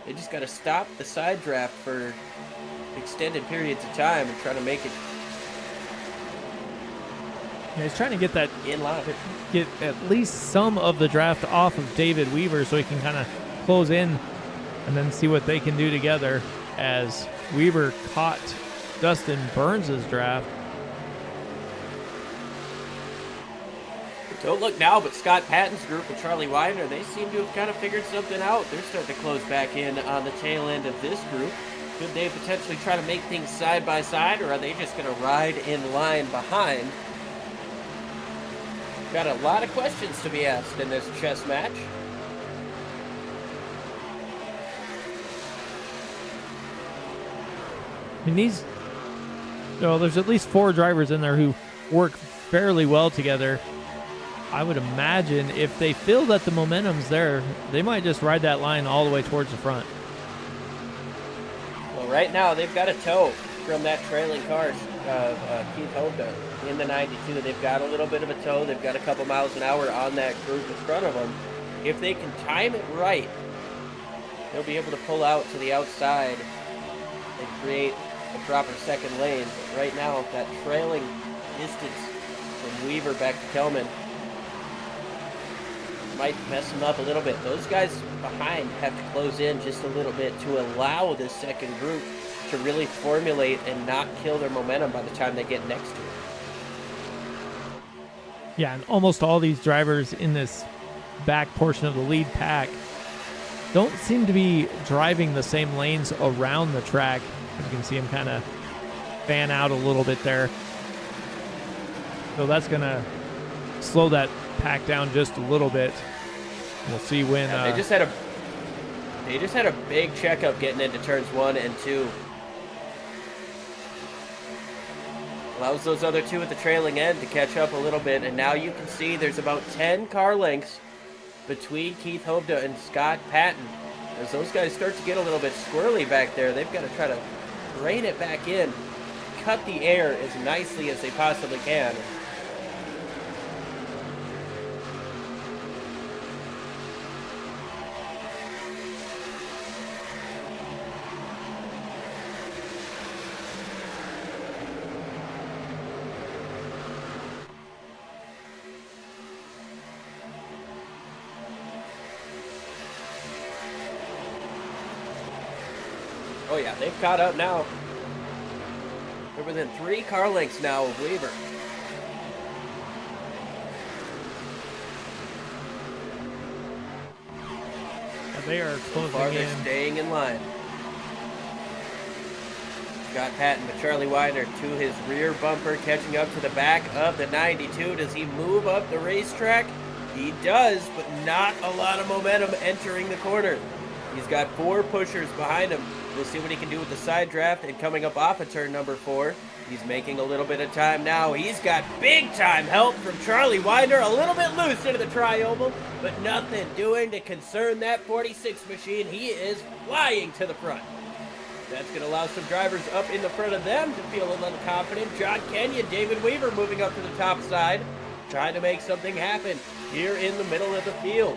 They just got to stop the side draft for extended periods of time and try to make it. Yeah, he's trying to get that in line. Get at least some of the draft off of David Weaver so he can kind of close in and then see what they can do together as Weaver caught Dustin Burns' draft. Don't look now, but Scott Patton's group with Charlie Weiner, they seem to have kind of figured something out. They're starting to close back in on the tail end of this group. Could they potentially try to make things side by side, or are they just going to ride in line behind? Got a lot of questions to be asked in this chess match. And there's at least 4 drivers in there who work fairly well together. I would imagine if they feel that the momentum's there, they might just ride that line all the way towards the front. Well, right now they've got a tow from that trailing car, Keith Hovda, in the 92. They've got a little bit of a tow. They've got a couple miles an hour on that group in front of them. If they can time it right, they'll be able to pull out to the outside and create a proper second lane. But right now, that trailing distance from Weaver back to Kelman might mess them up a little bit. Those guys behind have to close in just a little bit to allow this second group to really formulate and not kill their momentum by the time they get next to it. Yeah, and almost all these drivers in this back portion of the lead pack don't seem to be driving the same lanes around the track. You can see them kind of fan out a little bit there. So that's going to slow that pack down just a little bit. We'll see when they just had a big checkup getting into turns 1 and 2. Allows those other 2 at the trailing end to catch up a little bit, and now you can see there's about 10 car lengths between Keith Hovda and Scott Patton. As those guys start to get a little bit squirrely back there, they've got to try to rein it back in, cut the air as nicely as they possibly can. Oh yeah, they've caught up now. They're within 3 car lengths now of Weaver. And they are closing So far, they're in. staying in line. Scott Patton, but Charlie Weiner to his rear bumper, catching up to the back of the 92. Does he move up the racetrack? He does, but not a lot of momentum entering the corner. He's got 4 pushers behind him. We'll see what he can do with the side draft and coming up off of turn number 4. He's making a little bit of time now. He's got big time help from Charlie Winder. A little bit loose into the tri-oval, but nothing doing to concern that 46 machine. He is flying to the front. That's going to allow some drivers up in the front of them to feel a little confident. John Kenyon, David Weaver moving up to the top side, trying to make something happen here in the middle of the field.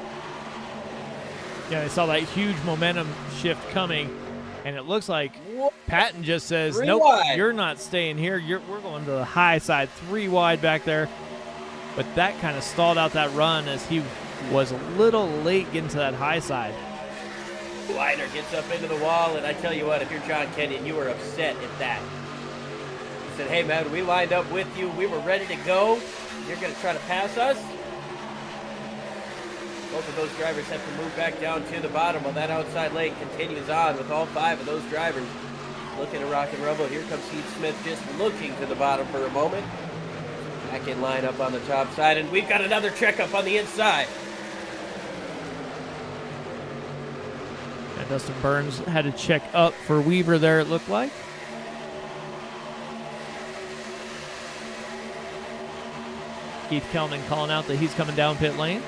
Yeah, they saw that huge momentum shift coming, and it looks like Patton just says, 3 nope, wide. You're not staying here. We're going to the high side, 3 wide back there. But that kind of stalled out that run as he was a little late getting to that high side. Weiner gets up into the wall, and I tell you what, if you're John Kenyon, you were upset at that. He said, hey man, we lined up with you. We were ready to go. You're going to try to pass us? Both of those drivers have to move back down to the bottom while that outside lane continues on with all 5 of those drivers looking to rock and rumble. Here comes Heath Smith just looking to the bottom for a moment. Back in line up on the top side, and we've got another checkup on the inside. And Dustin Burns had to check up for Weaver there, it looked like. Keith Kelman calling out that he's coming down pit lane.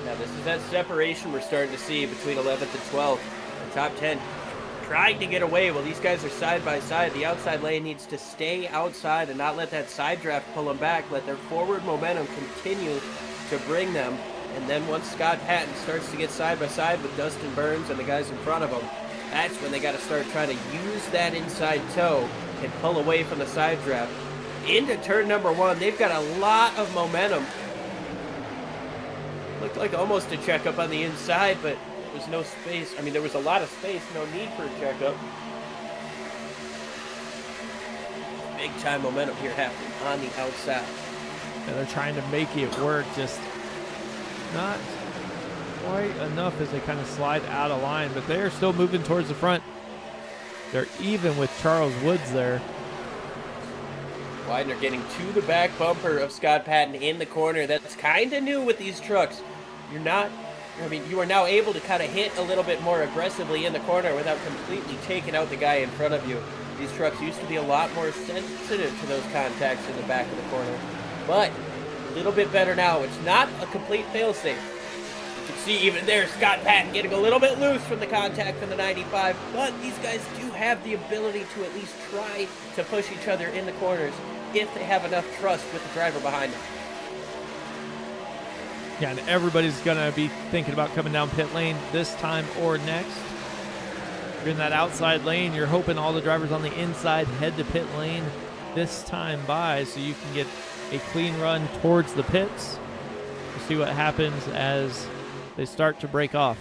Now this is that separation we're starting to see between 11th and 12th. The top 10 trying to get away while these guys are side by side. The outside lane needs to stay outside and not let that side draft pull them back. Let their forward momentum continue to bring them. And then once Scott Patton starts to get side by side with Dustin Burns and the guys in front of him, that's when they got to start trying to use that inside toe and pull away from the side draft into turn number 1. They've got a lot of momentum. Looked like almost a checkup on the inside, but there was no space. I mean, there was a lot of space, no need for a checkup. Big time momentum here happening on the outside. And they're trying to make it work, just not quite enough as they kind of slide out of line, but they are still moving towards the front. They're even with Charles Woods there. Widener getting to the back bumper of Scott Patton in the corner. That's kind of new with these trucks. You are now able to kind of hit a little bit more aggressively in the corner without completely taking out the guy in front of you. These trucks used to be a lot more sensitive to those contacts in the back of the corner, but a little bit better now. It's not a complete failsafe. You can see even there Scott Patton getting a little bit loose from the contact from the 95, but these guys do have the ability to at least try to push each other in the corners if they have enough trust with the driver behind them. Yeah, and everybody's going to be thinking about coming down pit lane this time or next. You're in that outside lane. You're hoping all the drivers on the inside head to pit lane this time by so you can get a clean run towards the pits. We'll see what happens as they start to break off.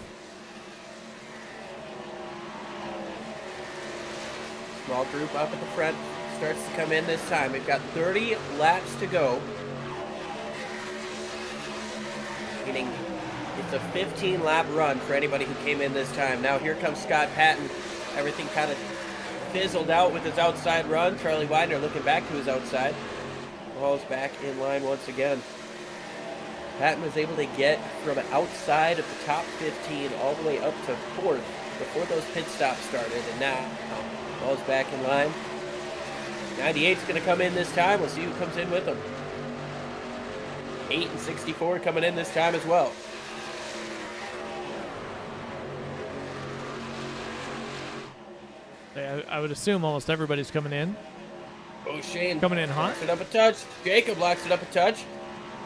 Small group up at the front starts to come in this time. We've got 30 laps to go. Meaning it's a 15-lap run for anybody who came in this time. Now here comes Scott Patton. Everything kind of fizzled out with his outside run. Charlie Widener looking back to his outside. Ball's back in line once again. Patton was able to get from outside of the top 15 all the way up to 4th before those pit stops started. And now, ball's back in line. 98's going to come in this time. We'll see who comes in with him. 8 and 64 coming in this time as well. I would assume almost everybody's coming in. O'Shane coming in hot. Locks it up a touch. Jacob locks it up a touch.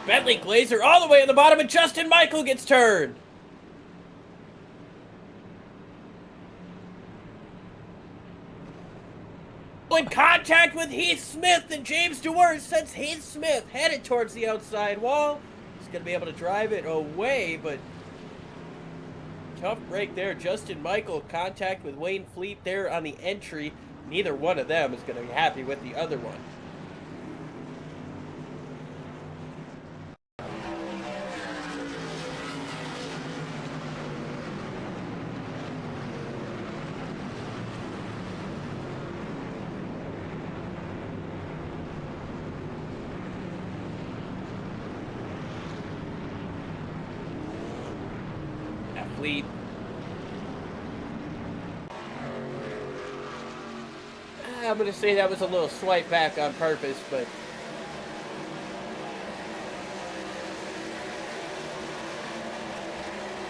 Bentley Glazer all the way at the bottom, and Justin Michael gets turned. In contact with Heath Smith, and James Dewar sends Heath Smith headed towards the outside wall. He's going to be able to drive it away, but tough break there. Justin Michael contact with Wayne Fleet there on the entry. Neither one of them is going to be happy with the other one. Fleet. I'm going to say that was a little swipe back on purpose, but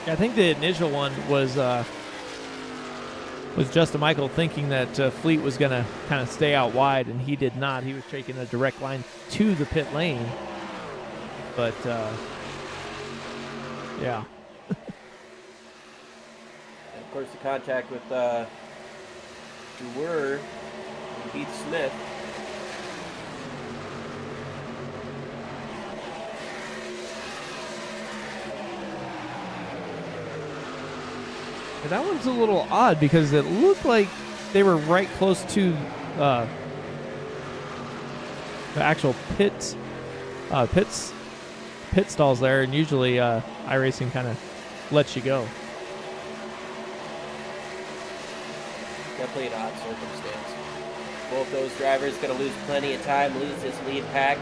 I think the initial one was Justin Michael thinking that Fleet was going to kind of stay out wide, and he did not. He was taking a direct line to the pit lane. But, yeah. Of course, the contact with Dewar and Heath Smith. And that one's a little odd because it looked like they were right close to the actual pit stalls there, and usually iRacing kind of lets you go. Definitely an odd circumstance. Both those drivers going to lose plenty of time, lose this lead pack.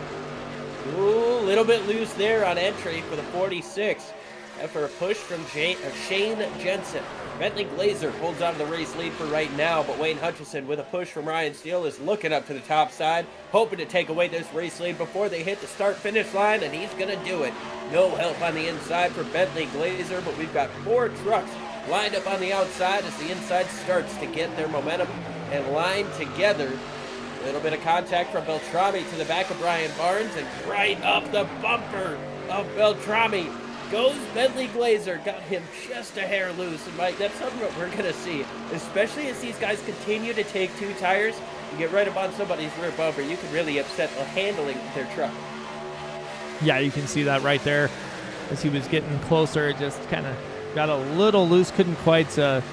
Ooh, a little bit loose there on entry for the 46. After a push from Shane Jensen. Bentley Glazer holds on to the race lead for right now, but Wayne Hutchison with a push from Ryan Steele is looking up to the top side, hoping to take away this race lead before they hit the start-finish line, and he's going to do it. No help on the inside for Bentley Glazer, but we've got 4 trucks lined up on the outside as the inside starts to get their momentum and line together. A little bit of contact from Beltrami to the back of Brian Barnes, and right up the bumper of Beltrami goes Bentley Glazer. Got him just a hair loose, and Mike, that's something that we're going to see, especially as these guys continue to take 2 tires. You get right up on somebody's rear bumper, you can really upset the handling of their truck. Yeah, you can see that right there. As he was getting closer, it just kind of got a little loose, couldn't quite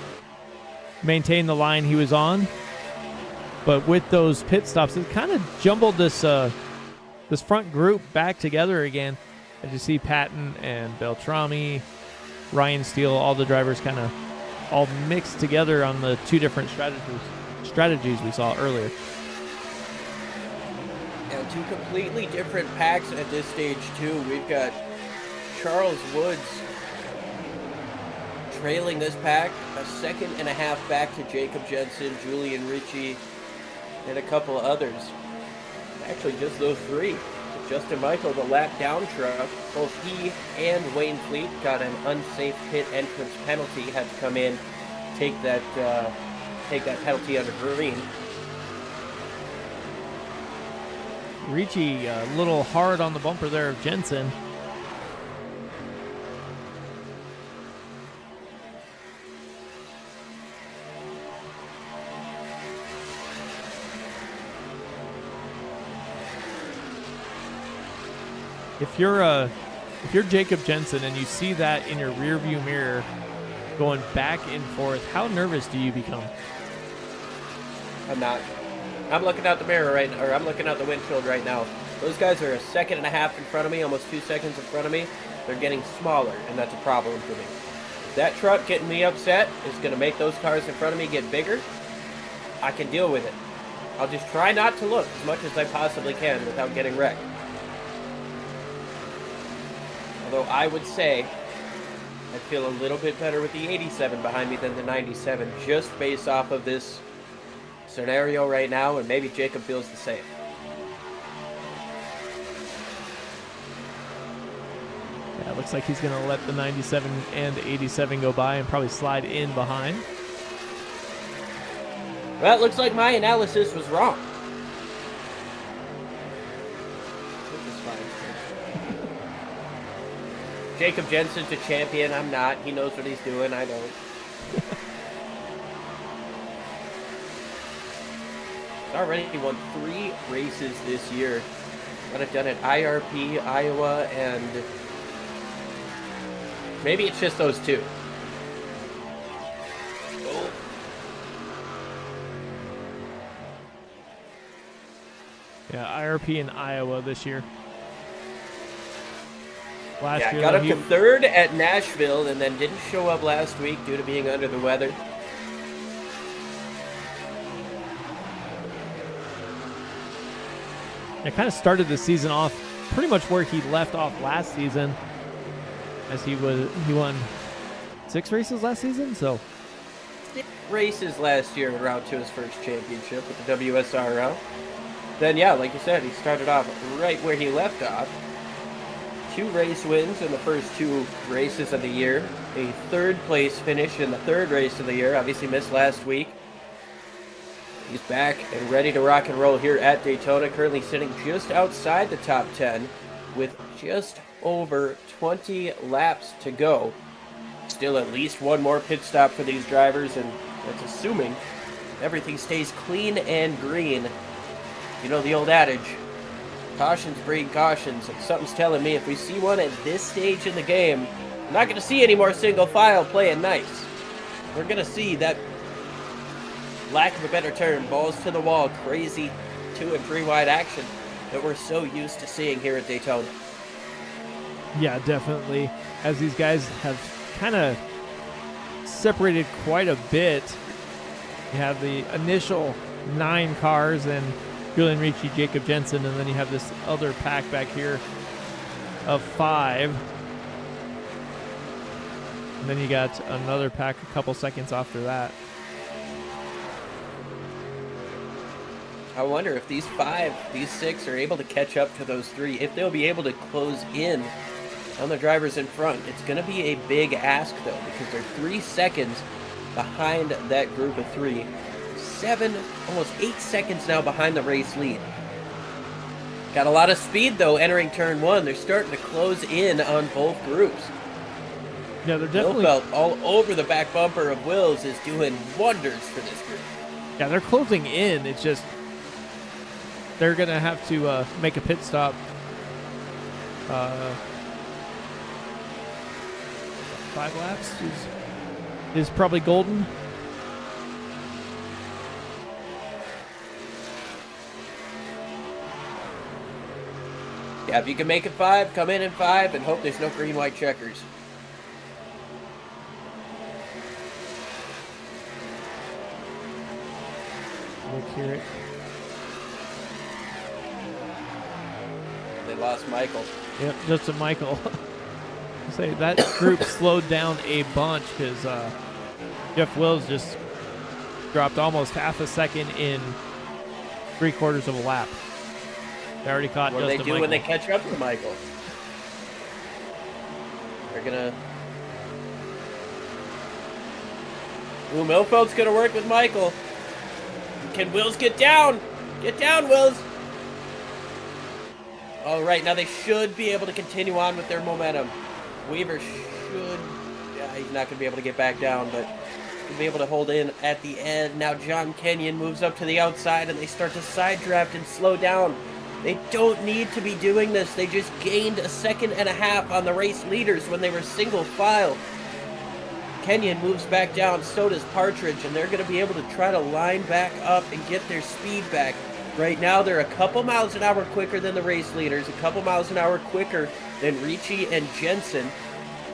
maintain the line he was on. But with those pit stops, it kind of jumbled this front group back together again. As you see Patton and Beltrami, Ryan Steele, all the drivers kind of all mixed together on the two different strategies we saw earlier. And two completely different packs at this stage too. We've got Charles Woods trailing this pack, a second and a half back to Jacob Jensen, Julian Ricci, and a couple others. Actually, just those three. Justin Michael, the lap down truck, both he and Wayne Fleet got an unsafe pit entrance penalty, had to come in, take that penalty under green. Ricci a little hard on the bumper there of Jensen. If you're Jacob Jensen and you see that in your rearview mirror going back and forth, how nervous do you become? I'm not. I'm looking out the mirror right now, or I'm looking out the windshield right now. Those guys are a second and a half in front of me, almost 2 seconds in front of me. They're getting smaller, and that's a problem for me. If that truck getting me upset is going to make those cars in front of me get bigger, I can deal with it. I'll just try not to look as much as I possibly can without getting wrecked. Although I would say I feel a little bit better with the 87 behind me than the 97, just based off of this scenario right now, and maybe Jacob feels the same. Yeah, it looks like he's going to let the 97 and 87 go by and probably slide in behind. Well, it looks like my analysis was wrong. Jacob Jensen's a champion. I'm not. He knows what he's doing. I don't. He's already won 3 races this year. But I've done it IRP, Iowa, and maybe it's just those 2. Oh. Yeah, IRP in Iowa this year. Last year, got up to 3rd at Nashville and then didn't show up last week due to being under the weather. It kind of started the season off pretty much where he left off last season, as he won 6 races last season. So 6 races last year en route to his first championship with the WSRL. Then, yeah, like you said, he started off right where he left off. 2 race wins in the first 2 races of the year. A 3rd place finish in the 3rd race of the year. Obviously missed last week. He's back and ready to rock and roll here at Daytona. Currently sitting just outside the top 10 with just over 20 laps to go. Still at least one more pit stop for these drivers, and that's assuming everything stays clean and green. You know the old adage, cautions breed cautions, and something's telling me if we see one at this stage in the game, we're not going to see any more single file playing nice. We're going to see that, lack of a better term, balls to the wall, crazy 2 and 3 wide action that we're so used to seeing here at Daytona. yeah, definitely. As these guys have kind of separated quite a bit. You have the initial 9 cars and Julian Ricci, Jacob Jensen, and then you have this other pack back here of 5. And then you got another pack a couple seconds after that. I wonder if these 6 are able to catch up to those 3, if they'll be able to close in on the drivers in front. It's going to be a big ask, though, because they're 3 seconds behind that group of 3. 7, almost 8 seconds now behind the race lead. Got a lot of speed, though, entering turn 1. They're starting to close in on both groups. Yeah, they're definitely... Belt all over the back bumper of Wills is doing wonders for this group. Yeah, they're closing in. It's just they're going to have to make a pit stop. 5 laps is probably golden. Yeah, if you can make it 5, come in 5, and hope there's no green-white checkers. Look here. They lost Michael. Yep, just to Michael. Say that group slowed down a bunch because Jeff Wills just dropped almost half a second in 3/4 of a lap. They already caught What do just they do Michael. when they catch up to Michael? They're gonna. Ooh, Milfeld's gonna work with Michael. Can Wills get down? Get down, Wills! All right, now they should be able to continue on with their momentum. Weaver should. Yeah, he's not gonna be able to get back down, but he'll be able to hold in at the end. Now John Kenyon moves up to the outside, and they start to side draft and slow down. They don't need to be doing this. They just gained a 1.5 on the race leaders when they were single file. Kenyon moves back down, so does Partridge, and they're going to be able to try to line back up and get their speed back. Right now, they're a couple miles an hour quicker than the race leaders, a couple miles an hour quicker than Ricci and Jensen,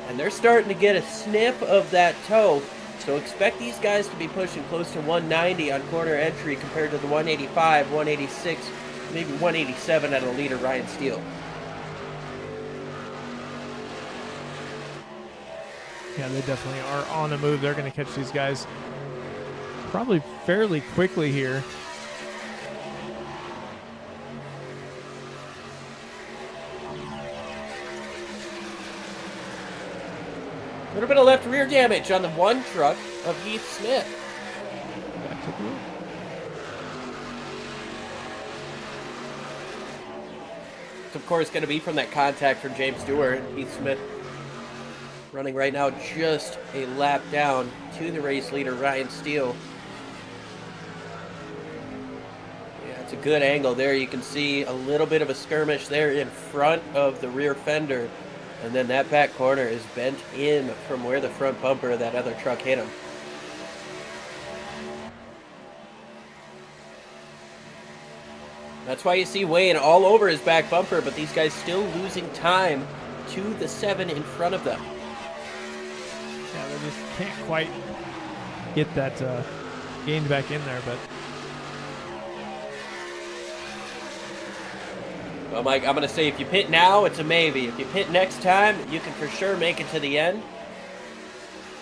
and they're starting to get a sniff of that toe. So expect these guys to be pushing close to 190 on corner entry compared to the 185, 186, maybe 187 at a leader Ryan Steele. Yeah, they definitely are on the move. They're going to catch these guys probably fairly quickly here. A little bit of left rear damage on the one truck of Heath Smith. Back to the wheel. It's of course going to be from that contact from James Stewart. Heath Smith running right now just a lap down to the race leader Ryan Steele. Yeah, it's a good angle there. You can see a little bit of a skirmish there in front of the rear fender. And then that back corner is bent in from where the front bumper of that other truck hit him. That's why you see Wayne all over his back bumper, but these guys still losing time to the 7 in front of them. Yeah, they just can't quite get that gained back in there, but Well, Mike, I'm going to say if you pit now, it's a maybe. If you pit next time, you can for sure make it to the end,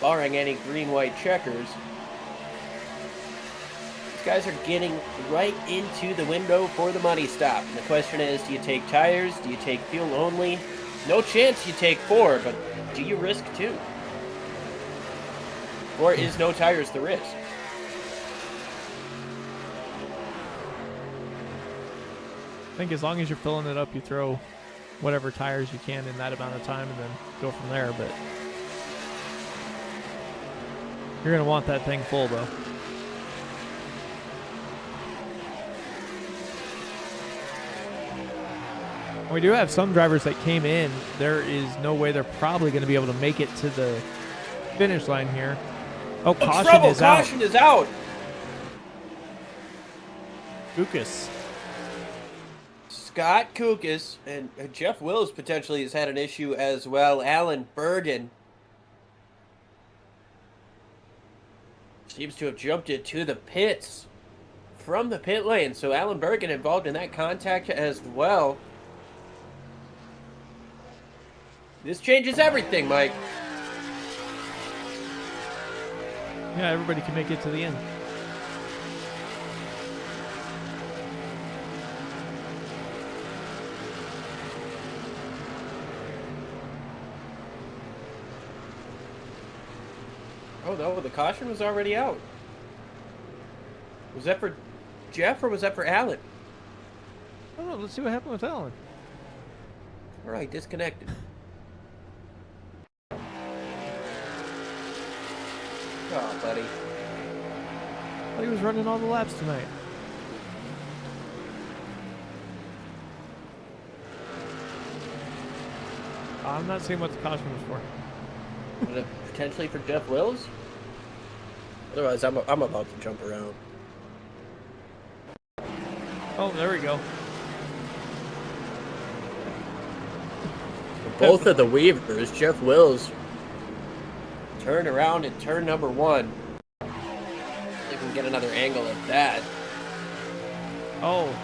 barring any green-white checkers. These guys are getting right into the window for the money stop. And the question is, do you take tires? Do you take fuel only? No chance you take 4, but do you risk 2? Or is no tires the risk? I think as long as you're filling it up, you throw whatever tires you can in that amount of time and then go from there. But you're going to want that thing full, though. We do have some drivers that came in. There is no way they're probably going to be able to make it to the finish line here. Oh, caution is out. Caution is out. Lucas. Scott Kukas and Jeff Wills potentially has had an issue as well. Alan Bergen seems to have jumped it to the pits from the pit lane. So Alan Bergen involved in that contact as well. This changes everything, Mike. Yeah, everybody can make it to the end. Oh no, the caution was already out. Was that for Jeff or was that for Alan? I don't know. Let's see what happened with Alan. All right, disconnected. Oh, buddy. I thought he was running all the laps tonight. I'm not seeing what the caution was for. Potentially for Jeff Wills? Otherwise, I'm about to jump around. Oh, there we go. Both of the Weavers, Jeff Wills, turned around at turn number 1. They can get another angle at that. Oh,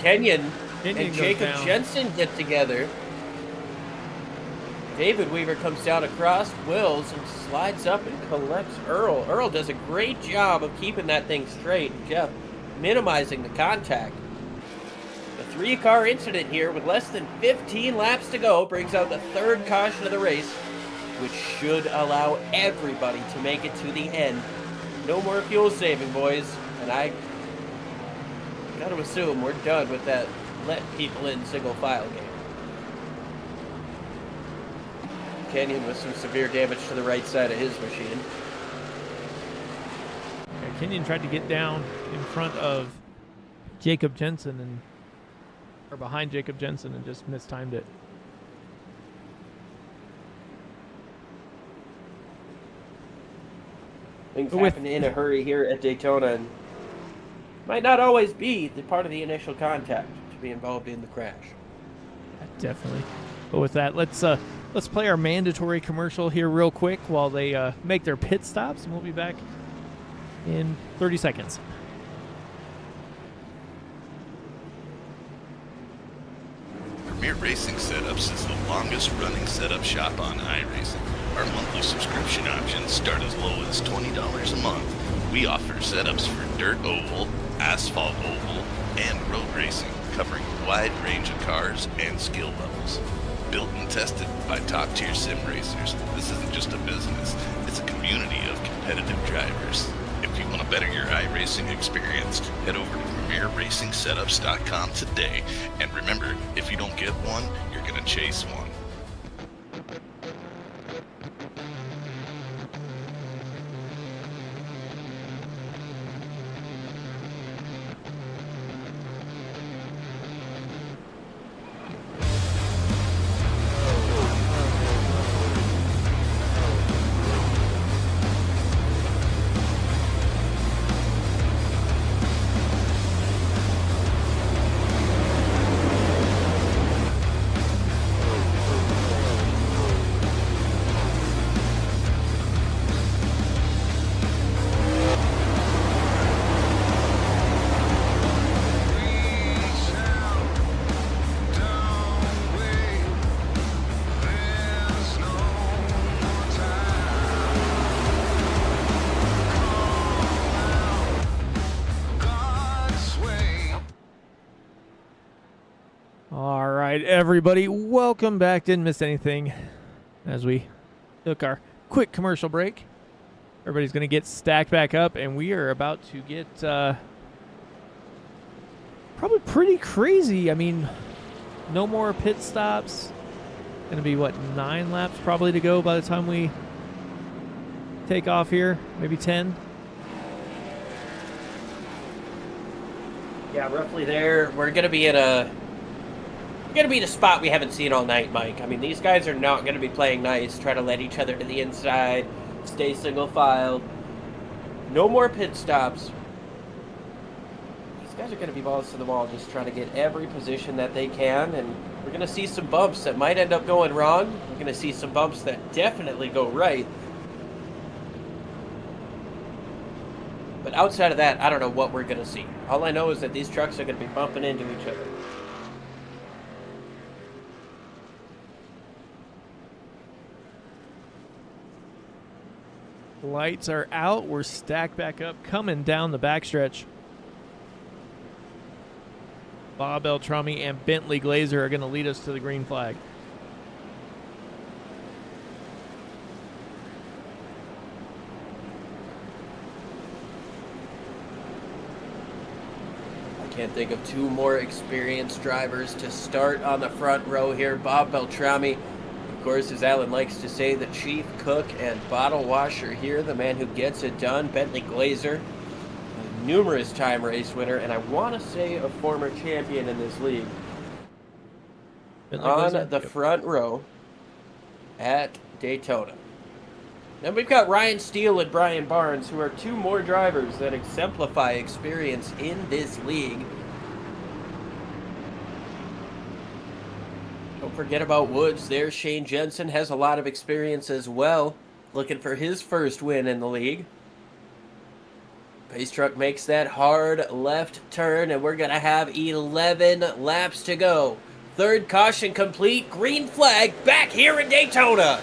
Kenyon Kenyon and goes Jacob down. Jensen get together. David Weaver comes down across Wills and slides up and collects Earl. Earl does a great job of keeping that thing straight. Jeff minimizing the contact. The 3-car incident here with less than 15 laps to go brings out the 3rd caution of the race, which should allow everybody to make it to the end. No more fuel saving, boys. And I got to assume we're done with that let people in single file game. Kenyon with some severe damage to the right side of his machine. Yeah, Kenyon tried to get down in front of Jacob Jensen or behind Jacob Jensen and just mistimed it. Things happen in a hurry here at Daytona and might not always be the part of the initial contact to be involved in the crash. Definitely. But with that, let's play our mandatory commercial here real quick while they make their pit stops, and we'll be back in 30 seconds. Premier Racing Setups is the longest running setup shop on iRacing. Our monthly subscription options start as low as $20 a month. We offer setups for dirt oval, asphalt oval, and road racing, covering a wide range of cars and skill levels. Built and tested by top-tier sim racers, this isn't just a business, it's a community of competitive drivers. If you want to better your iRacing experience, head over to PremierRacingSetups.com today. And remember, if you don't get one, you're going to chase one. All right, everybody, welcome back. Didn't miss anything as we took our quick commercial break. Everybody's going to get stacked back up, and we are about to get probably pretty crazy. I mean, no more pit stops. Going to be, 9 laps probably to go by the time we take off here, maybe 10. Yeah, roughly there. We're going to be in a spot we haven't seen all night, Mike. I mean, these guys are not going to be playing nice, try to let each other to the inside, stay single file. No more pit stops. These guys are going to be balls to the wall, just trying to get every position that they can, and we're going to see some bumps that might end up going wrong. We're going to see some bumps that definitely go right. But outside of that, I don't know what we're going to see. All I know is that these trucks are going to be bumping into each other. Lights are out. We're stacked back up, coming down the backstretch. Bob Beltrami and Bentley Glazer are going to lead us to the green flag. I can't think of two more experienced drivers to start on the front row here. Bob Beltrami, of course, as Alan likes to say, the chief cook and bottle washer here, the man who gets it done. Bentley Glazer, a numerous time race winner, and I want to say a former champion in this league. Bentley On Glazer? the front row, at Daytona. Then we've got Ryan Steele and Brian Barnes, who are two more drivers that exemplify experience in this league. Don't forget about Woods there. Shane Jensen has a lot of experience as well, looking for his first win in the league. Pace truck makes that hard left turn, and we're going to have 11 laps to go. Third caution complete. Green flag back here in Daytona.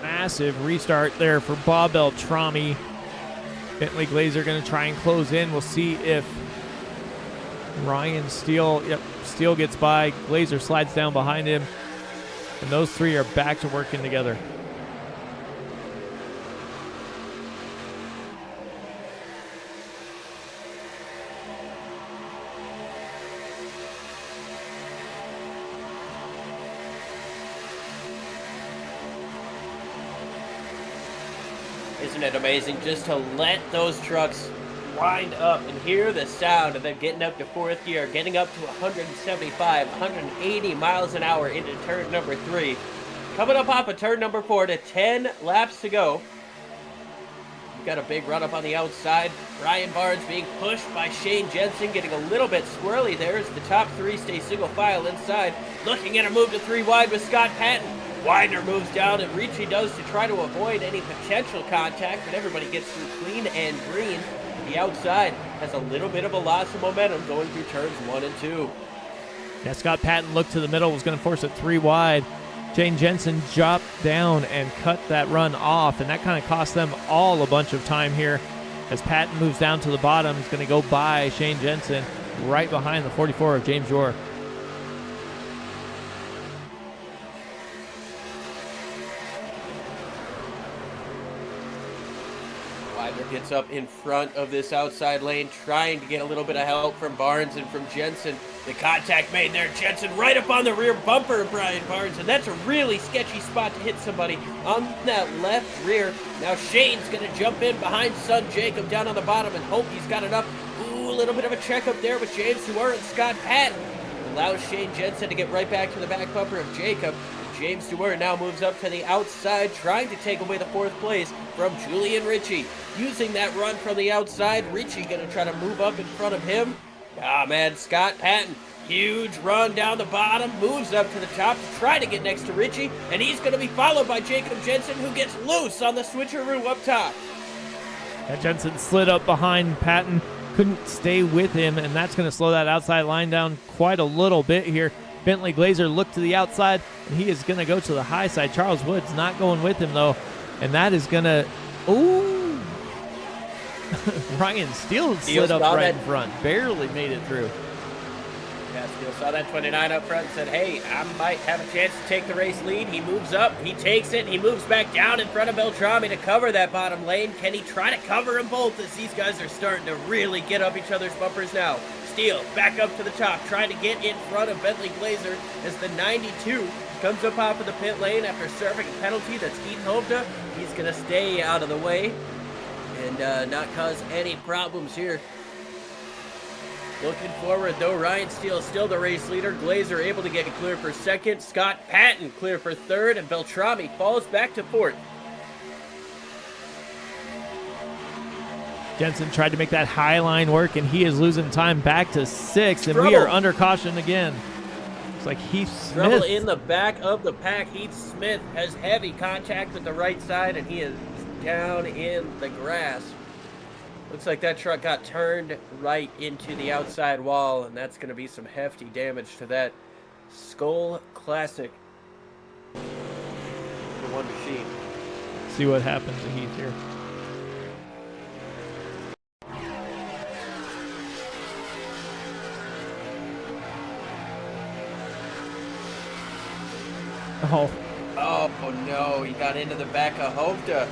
Massive restart there for Bob Beltrami. Bentley Glazer going to try and close in. We'll see if Ryan Steele, Steele gets by. Glazer slides down behind him. And those three are back to working together. Isn't it amazing just to let those trucks wind up and hear the sound of them getting up to fourth gear, getting up to 175, 180 miles an hour into turn number 3. Coming up off of turn number 4 to 10 laps to go. We've got a big run up on the outside. Brian Barnes being pushed by Shane Jensen, getting a little bit squirrely there as the top 3 stay single file inside. Looking at a move to 3 wide with Scott Patton. Widener moves down, and Ricci does to try to avoid any potential contact, but everybody gets through clean and green. The outside has a little bit of a loss of momentum going through turns 1 and 2. Yeah, Scott Patton looked to the middle, was going to force it 3 wide. Shane Jensen dropped down and cut that run off, and that kind of cost them all a bunch of time here as Patton moves down to the bottom. He's going to go by Shane Jensen right behind the 44 of James Johr. Gets up in front of this outside lane, trying to get a little bit of help from Barnes and from Jensen. The contact made there. Jensen right up on the rear bumper of Brian Barnes, and that's a really sketchy spot to hit somebody on that left rear. Now Shane's going to jump in behind son Jacob down on the bottom and hope he's got it up. Ooh, a little bit of a check up there with James Dewar and Scott Patton. Allows Shane Jensen to get right back to the back bumper of Jacob. James Dewar now moves up to the outside, trying to take away the 4th place from Julian Ricci. Using that run from the outside, Ricci going to try to move up in front of him. Ah, man, Scott Patton, huge run down the bottom, moves up to the top to try to get next to Ricci, and he's going to be followed by Jacob Jensen, who gets loose on the switcheroo up top. That Jensen slid up behind Patton, couldn't stay with him, and that's going to slow that outside line down quite a little bit here. Bentley Glazer looked to the outside, and he is going to go to the high side. Charles Woods not going with him, though, and that is going to... Ooh! Ryan Steele slid up right in front. Barely made it through. Yeah, Steele saw that 29 up front and said, hey, I might have a chance to take the race lead. He moves up, he takes it, and he moves back down in front of Beltrami to cover that bottom lane. Can he try to cover them both as these guys are starting to really get up each other's bumpers now? Steele back up to the top, trying to get in front of Bentley Glazer as the 92 comes up off of the pit lane after serving a penalty. That's Keith Hovda. He's going to stay out of the way and not cause any problems here. Looking forward, though, Ryan Steele still the race leader. Glazer able to get clear for 2nd. Scott Patton clear for 3rd, and Beltrami falls back to 4th. Jensen tried to make that high line work, and he is losing time back to 6th, and we are under caution again. Looks like Heath Smith. Trouble in the back of the pack. Heath Smith has heavy contact with the right side, and he is down in the grass. Looks like that truck got turned right into the outside wall, and that's going to be some hefty damage to that Skull Classic for one machine. See what happens to Heath here. Oh no, he got into the back of Hovda.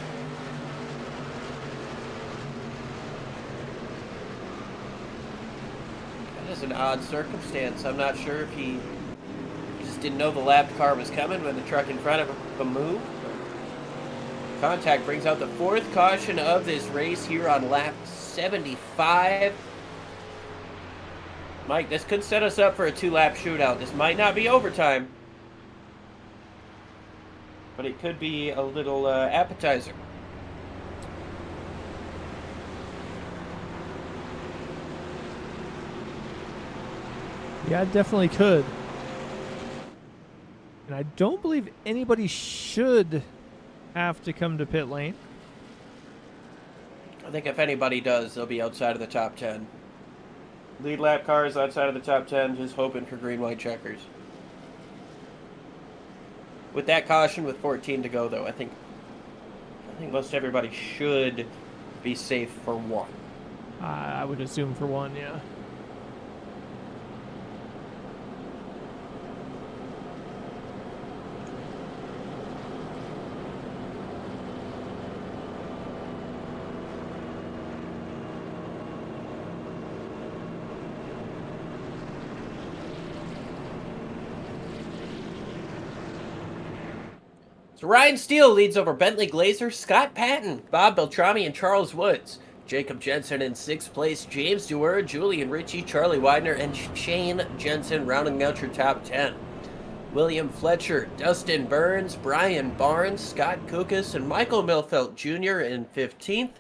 That is an odd circumstance. I'm not sure if he just didn't know the lapped car was coming when the truck in front of him moved. Contact brings out the 4th caution of this race here on lap 75. Mike, this could set us up for a 2-lap shootout. This might not be overtime, but it could be a little appetizer. Yeah, it definitely could. And I don't believe anybody should have to come to pit lane. I think if anybody does, they'll be outside of the top 10. Lead lap cars outside of the top 10, just hoping for green, white checkers. With that caution, with 14 to go, though, I think most everybody should be safe for one. I would assume for one, yeah. So Ryan Steele leads over Bentley Glazer, Scott Patton, Bob Beltrami, and Charles Woods. Jacob Jensen in 6th place, James Dewar, Julian Ritchie, Charlie Widener, and Shane Jensen rounding out your top 10. William Fletcher, Dustin Burns, Brian Barnes, Scott Kukas, and Michael Milfelt Jr. in 15th,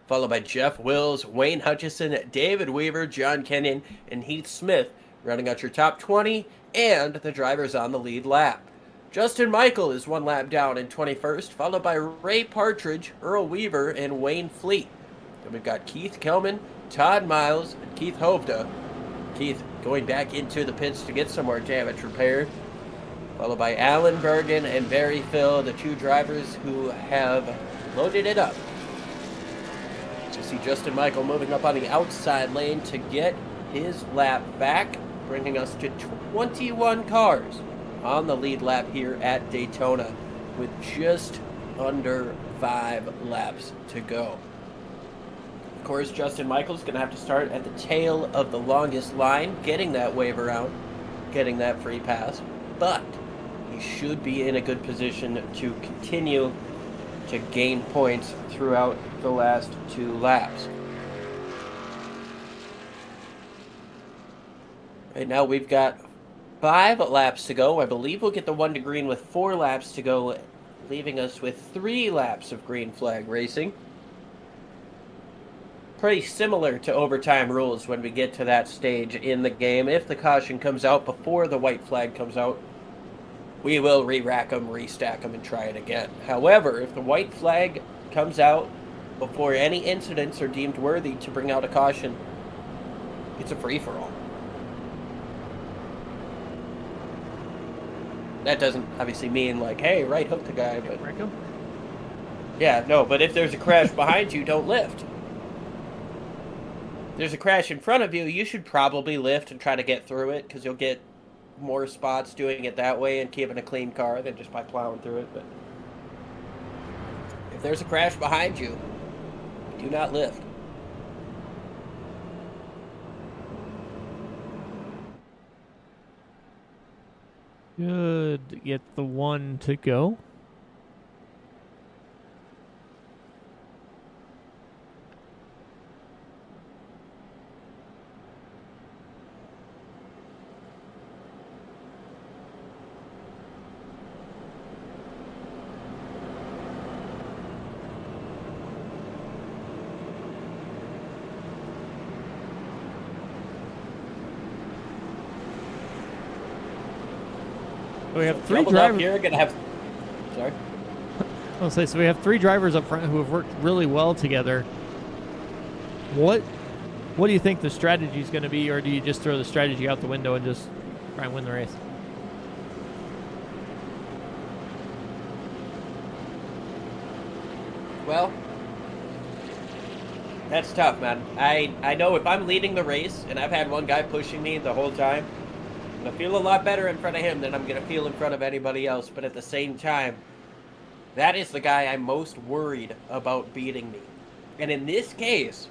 followed by Jeff Wills, Wayne Hutchison, David Weaver, John Kenyon, and Heath Smith rounding out your top 20, and the drivers on the lead lap. Justin Michael is 1 lap down in 21st, followed by Ray Partridge, Earl Weaver, and Wayne Fleet. Then we've got Keith Kelman, Todd Miles, and Keith Hovda. Keith going back into the pits to get some more damage repaired. Followed by Alan Bergen and Barry Phil, the 2 drivers who have loaded it up. You see Justin Michael moving up on the outside lane to get his lap back, bringing us to 21 cars on the lead lap here at Daytona with just under 5 laps to go. Of course, Justin Michael's going to have to start at the tail of the longest line, getting that wave around, getting that free pass, but he should be in a good position to continue to gain points throughout the last 2 laps. Right now we've got 5 laps to go. I believe we'll get the 1 to green with 4 laps to go, leaving us with 3 laps of green flag racing. Pretty similar to overtime rules when we get to that stage in the game. If the caution comes out before the white flag comes out, we will re-rack them, restack them, and try it again. However, if the white flag comes out before any incidents are deemed worthy to bring out a caution, it's a free-for-all. That doesn't obviously mean like, hey, right hook the guy, but Wreck him? yeah, no, but if there's a crash behind you, don't lift. If there's a crash in front of you, you should probably lift and try to get through it, because you'll get more spots doing it that way and keeping a clean car than just by plowing through it. But if there's a crash behind you, do not lift. Should get the 1 to go. We have 3 Doubled drivers. up here, gonna have. Sorry. I'll say, so we have 3 drivers up front who have worked really well together. What do you think the strategy is going to be, or do you just throw the strategy out the window and just try and win the race? Well, that's tough, man. I know if I'm leading the race and I've had one guy pushing me the whole time, I'm going to feel a lot better in front of him than I'm going to feel in front of anybody else. But at the same time, that is the guy I'm most worried about beating me. And in this case,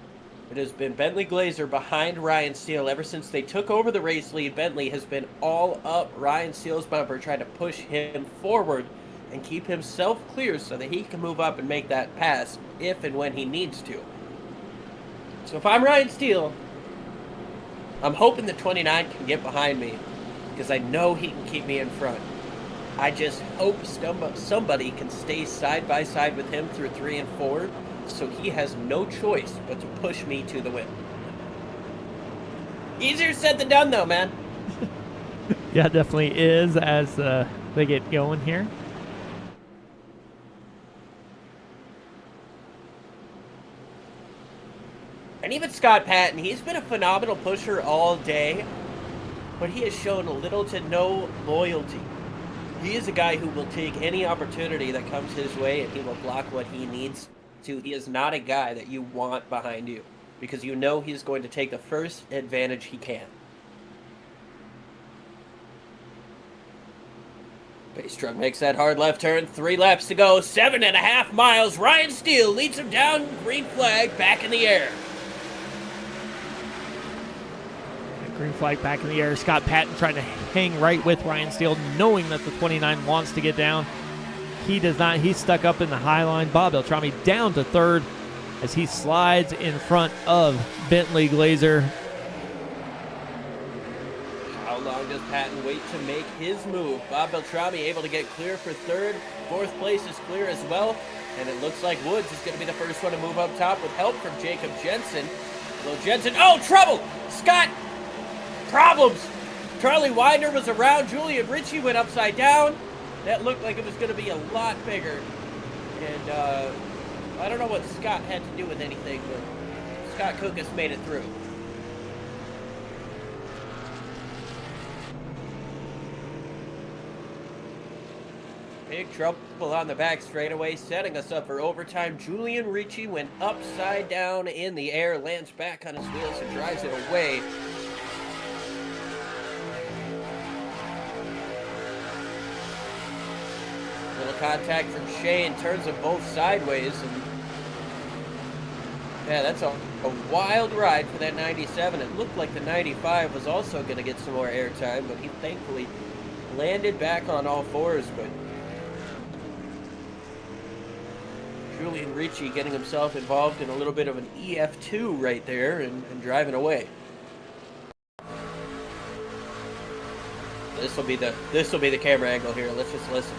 it has been Bentley Glazer behind Ryan Steele. Ever since they took over the race lead, Bentley has been all up Ryan Steele's bumper, trying to push him forward and keep himself clear so that he can move up and make that pass if and when he needs to. So if I'm Ryan Steele, I'm hoping the 29 can get behind me because I know he can keep me in front. I just hope somebody can stay side by side with him through 3 and 4 so he has no choice but to push me to the win. Easier said than done, though, man. Yeah, it definitely is as they get going here. And even Scott Patton, he's been a phenomenal pusher all day, but he has shown little to no loyalty. He is a guy who will take any opportunity that comes his way and he will block what he needs to. He is not a guy that you want behind you because you know he's going to take the first advantage he can. Base truck makes that hard left turn. 3 laps to go. 7.5 miles. Ryan Steele leads him down. Green flag back in the air. Green flag back in the air. Scott Patton trying to hang right with Ryan Steele, knowing that the 29 wants to get down. He does not. He's stuck up in the high line. Bob Beltrami down to third as he slides in front of Bentley Glazer. How long does Patton wait to make his move? Bob Beltrami able to get clear for third. 4th place is clear as well. And it looks like Woods is going to be the first one to move up top with help from Jacob Jensen. Hello, Jensen. Oh, trouble! Scott! Problems! Charlie Winder was around. Julian Ritchie went upside down. That looked like it was going to be a lot bigger. And I don't know what Scott had to do with anything, but Scott Kukas made it through. Big trouble on the back straightaway, setting us up for overtime. Julian Ricci went upside down in the air, lands back on his wheels and drives it away. Little contact from Shane, turns them both sideways, and yeah, that's a wild ride for that 97. It looked like the 95 was also going to get some more airtime, but he thankfully landed back on all fours. But Julian Ricci getting himself involved in a little bit of an EF2 right there and driving away. This will be the camera angle here. Let's just listen.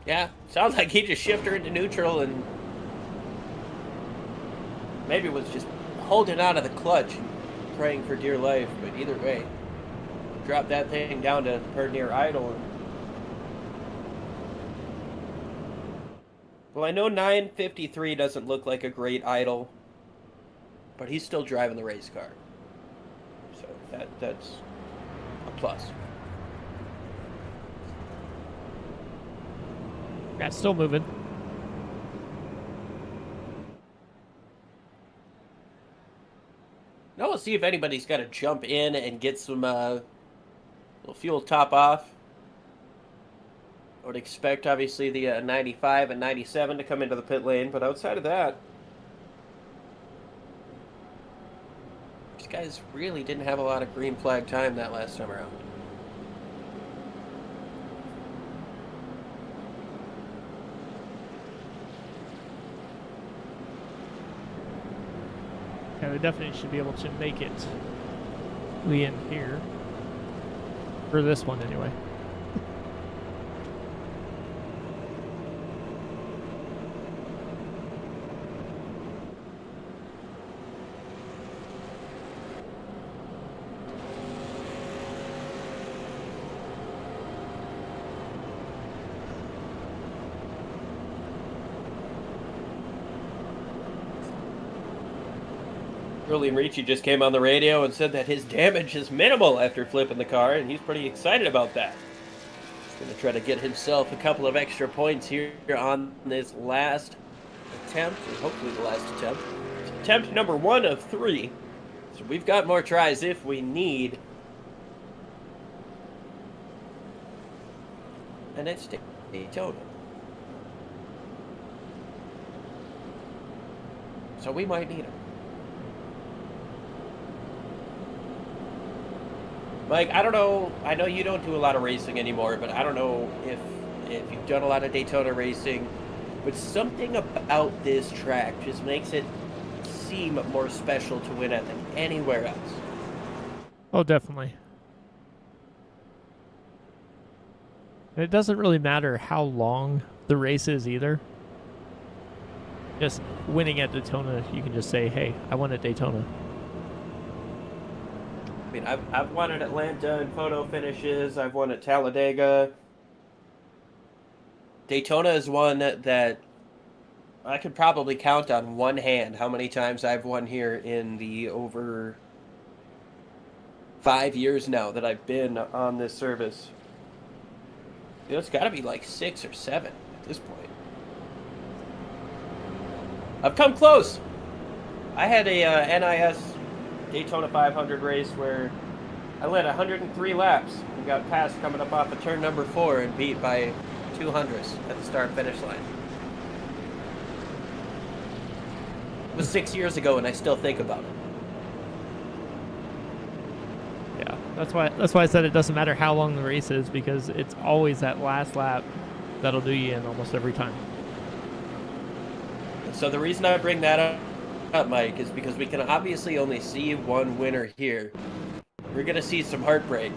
Yeah, sounds like he just shifted her into neutral and maybe was just holding out of the clutch and praying for dear life, but either way, dropped that thing down to her near idle. Well, I know 953 doesn't look like a great idle, but he's still driving the race car. So that's a plus. Yeah, still moving. Now we'll see if anybody's got to jump in and get some little fuel top off. I would expect, obviously, the 95 and 97 to come into the pit lane, but outside of that, these guys really didn't have a lot of green flag time that last time around. Yeah, they definitely should be able to make it the end here. For this one, anyway. Julian Ricci just came on the radio and said that his damage is minimal after flipping the car, and he's pretty excited about that. He's going to try to get himself a couple of extra points here on this last attempt, or hopefully the last attempt. It's attempt number 1 of 3. So we've got more tries if we need. And it's Daytona. So we might need him. Mike, I don't know. I know you don't do a lot of racing anymore, but I don't know if you've done a lot of Daytona racing. But something about this track just makes it seem more special to win at than anywhere else. Oh, definitely. And it doesn't really matter how long the race is either. Just winning at Daytona, you can just say, hey, I won at Daytona. I mean, I've won at Atlanta in photo finishes. I've won at Talladega. Daytona is one that I could probably count on one hand how many times I've won here in the over 5 years now that I've been on this service. You know, it's got to be like 6 or 7 at this point. I've come close. I had a NIS Daytona 500 race where I led 103 laps and got passed coming up off of turn number 4 and beat by 200s at the start-finish line. It was 6 years ago, and I still think about it. Yeah, that's why I said it doesn't matter how long the race is, because it's always that last lap that'll do you in almost every time. So the reason I bring that up, Mike, is because we can obviously only see one winner here. We're going to see some heartbreak.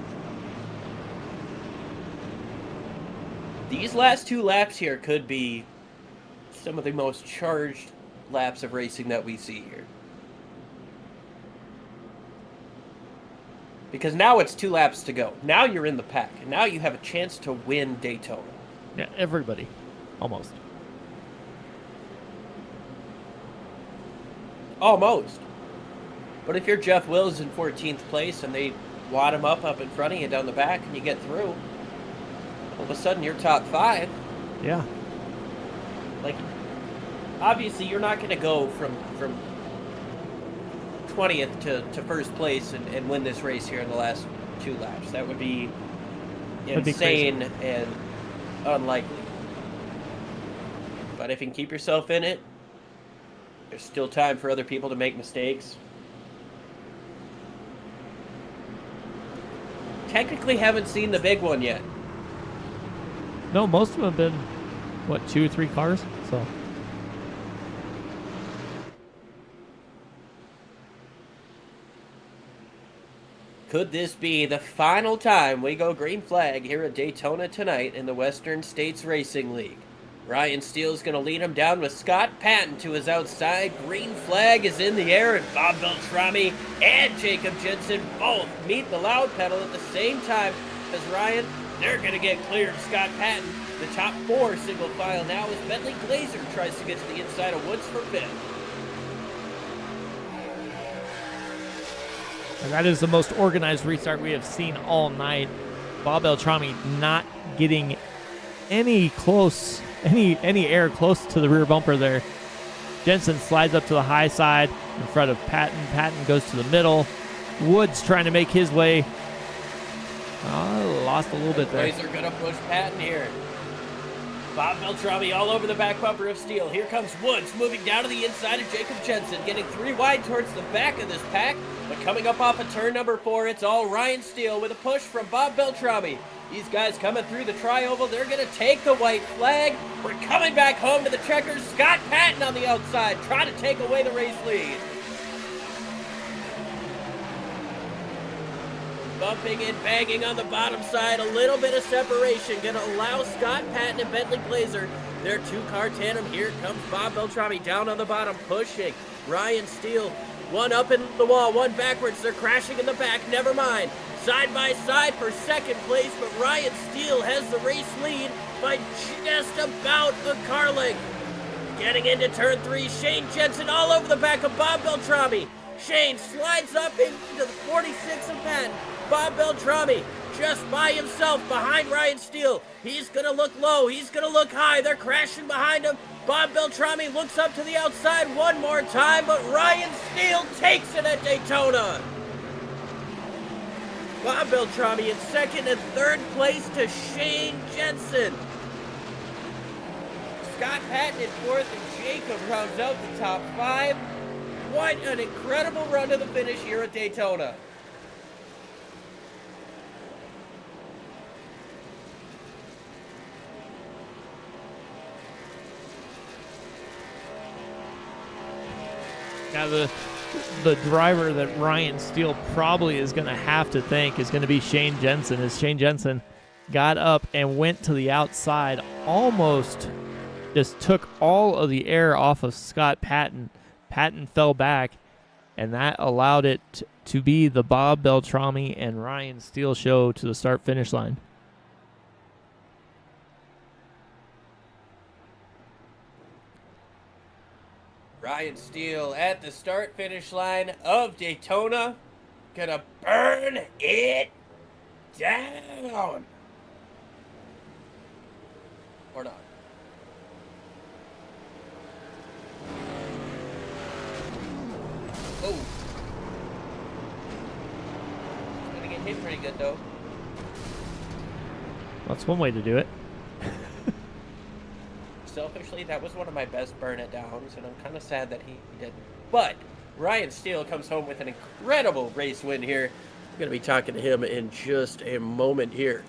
These last 2 laps here could be some of the most charged laps of racing that we see here. Because now it's 2 laps to go. Now you're in the pack. And now you have a chance to win Daytona. Yeah, everybody. Almost. Almost. But if you're Jeff Wills in 14th place and they wad him up in front of you down the back and you get through, all of a sudden you're top 5. Yeah. Like, obviously you're not going to go from 20th to first place and win this race here in the last 2 laps. That would be insane and unlikely. But if you can keep yourself in it, there's still time for other people to make mistakes. Technically haven't seen the big one yet. No, most of them have been, what, 2 or 3 cars? So. Could this be the final time we go green flag here at Daytona tonight in the Western States Racing League? Ryan Steele's going to lead him down with Scott Patton to his outside. Green flag is in the air, and Bob Beltrami and Jacob Jensen both meet the loud pedal at the same time as Ryan. They're going to get clear of Scott Patton. The top 4 single file now as Bentley Glazer tries to get to the inside of Woods for 5th. And that is the most organized restart we have seen all night. Bob Beltrami not getting any air close to the rear bumper there. Jensen slides up to the high side in front of Patton. Patton goes to the middle. Woods trying to make his way. Lost a little bit there. Glazer going to push Patton here. Bob Beltrami all over the back bumper of Steele. Here comes Woods moving down to the inside of Jacob Jensen, getting 3 wide towards the back of this pack. But coming up off of turn number 4, it's all Ryan Steele with a push from Bob Beltrami. These guys coming through the tri-oval, they're going to take the white flag. We're coming back home to the checkers. Scott Patton on the outside, trying to take away the race lead. Bumping and banging on the bottom side, a little bit of separation, going to allow Scott Patton and Bentley Glazer their 2-car tandem. Here comes Bob Beltrami down on the bottom, pushing Ryan Steele. 1 up in the wall, 1 backwards. They're crashing in the back. Never mind. Side by side for 2nd place, but Ryan Steele has the race lead by just about a car length. Getting into turn 3, Shane Jensen all over the back of Bob Beltrami. Shane slides up into the 46 of Patton. Bob Beltrami just by himself behind Ryan Steele. He's going to look low. He's going to look high. They're crashing behind him. Bob Beltrami looks up to the outside one more time, but Ryan Steele takes it at Daytona. Bob Beltrami in 2nd and 3rd place to Shane Jensen. Scott Patton in 4th and Jacob rounds out the top 5. What an incredible run to the finish here at Daytona. Now the driver that Ryan Steele probably is going to have to thank is going to be Shane Jensen, as Shane Jensen got up and went to the outside, almost just took all of the air off of Scott Patton. Patton fell back, and that allowed it to be the Bob Beltrami and Ryan Steele show to the start-finish line. Ryan Steele at the start-finish line of Daytona. Gonna burn it down. Or not. Oh. It's gonna get hit pretty good, though. That's one way to do it. Selfishly, that was one of my best burn it downs, and I'm kind of sad that he didn't. But Ryan Steele comes home with an incredible race win here. I'm going to be talking to him in just a moment here.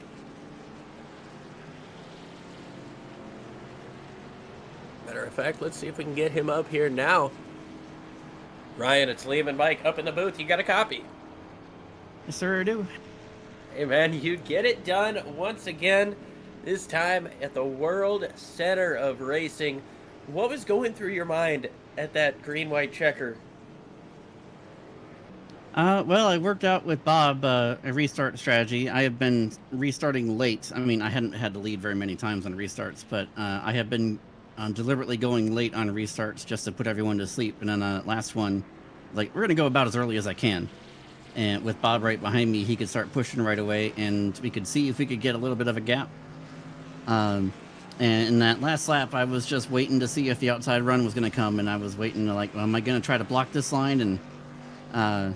Matter of fact, let's see if we can get him up here now. Ryan, it's Liam and Mike up in the booth. You got a copy? Yes, sir, I do. Hey, man, you get it done once again. This time at the World Center of Racing. What was going through your mind at that green-white checker? Well, I worked out with Bob a restart strategy. I have been restarting late. I mean, I hadn't had to lead very many times on restarts, but I have been deliberately going late on restarts just to put everyone to sleep. And then last one, like, we're going to go about as early as I can. And with Bob right behind me, he could start pushing right away, and we could see if we could get a little bit of a gap. And in that last lap, I was just waiting to see if the outside run was going to come, and I was waiting to, like, well, am I going to try to block this line? And,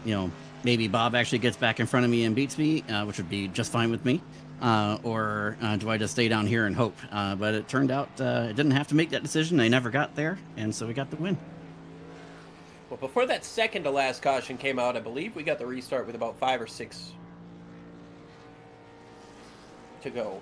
you know, maybe Bob actually gets back in front of me and beats me, which would be just fine with me. Or do I just stay down here and hope? But it turned out I didn't have to make that decision. I never got there, and so we got the win. Well, before that second to last caution came out, I believe we got the restart with about 5 or 6 to go.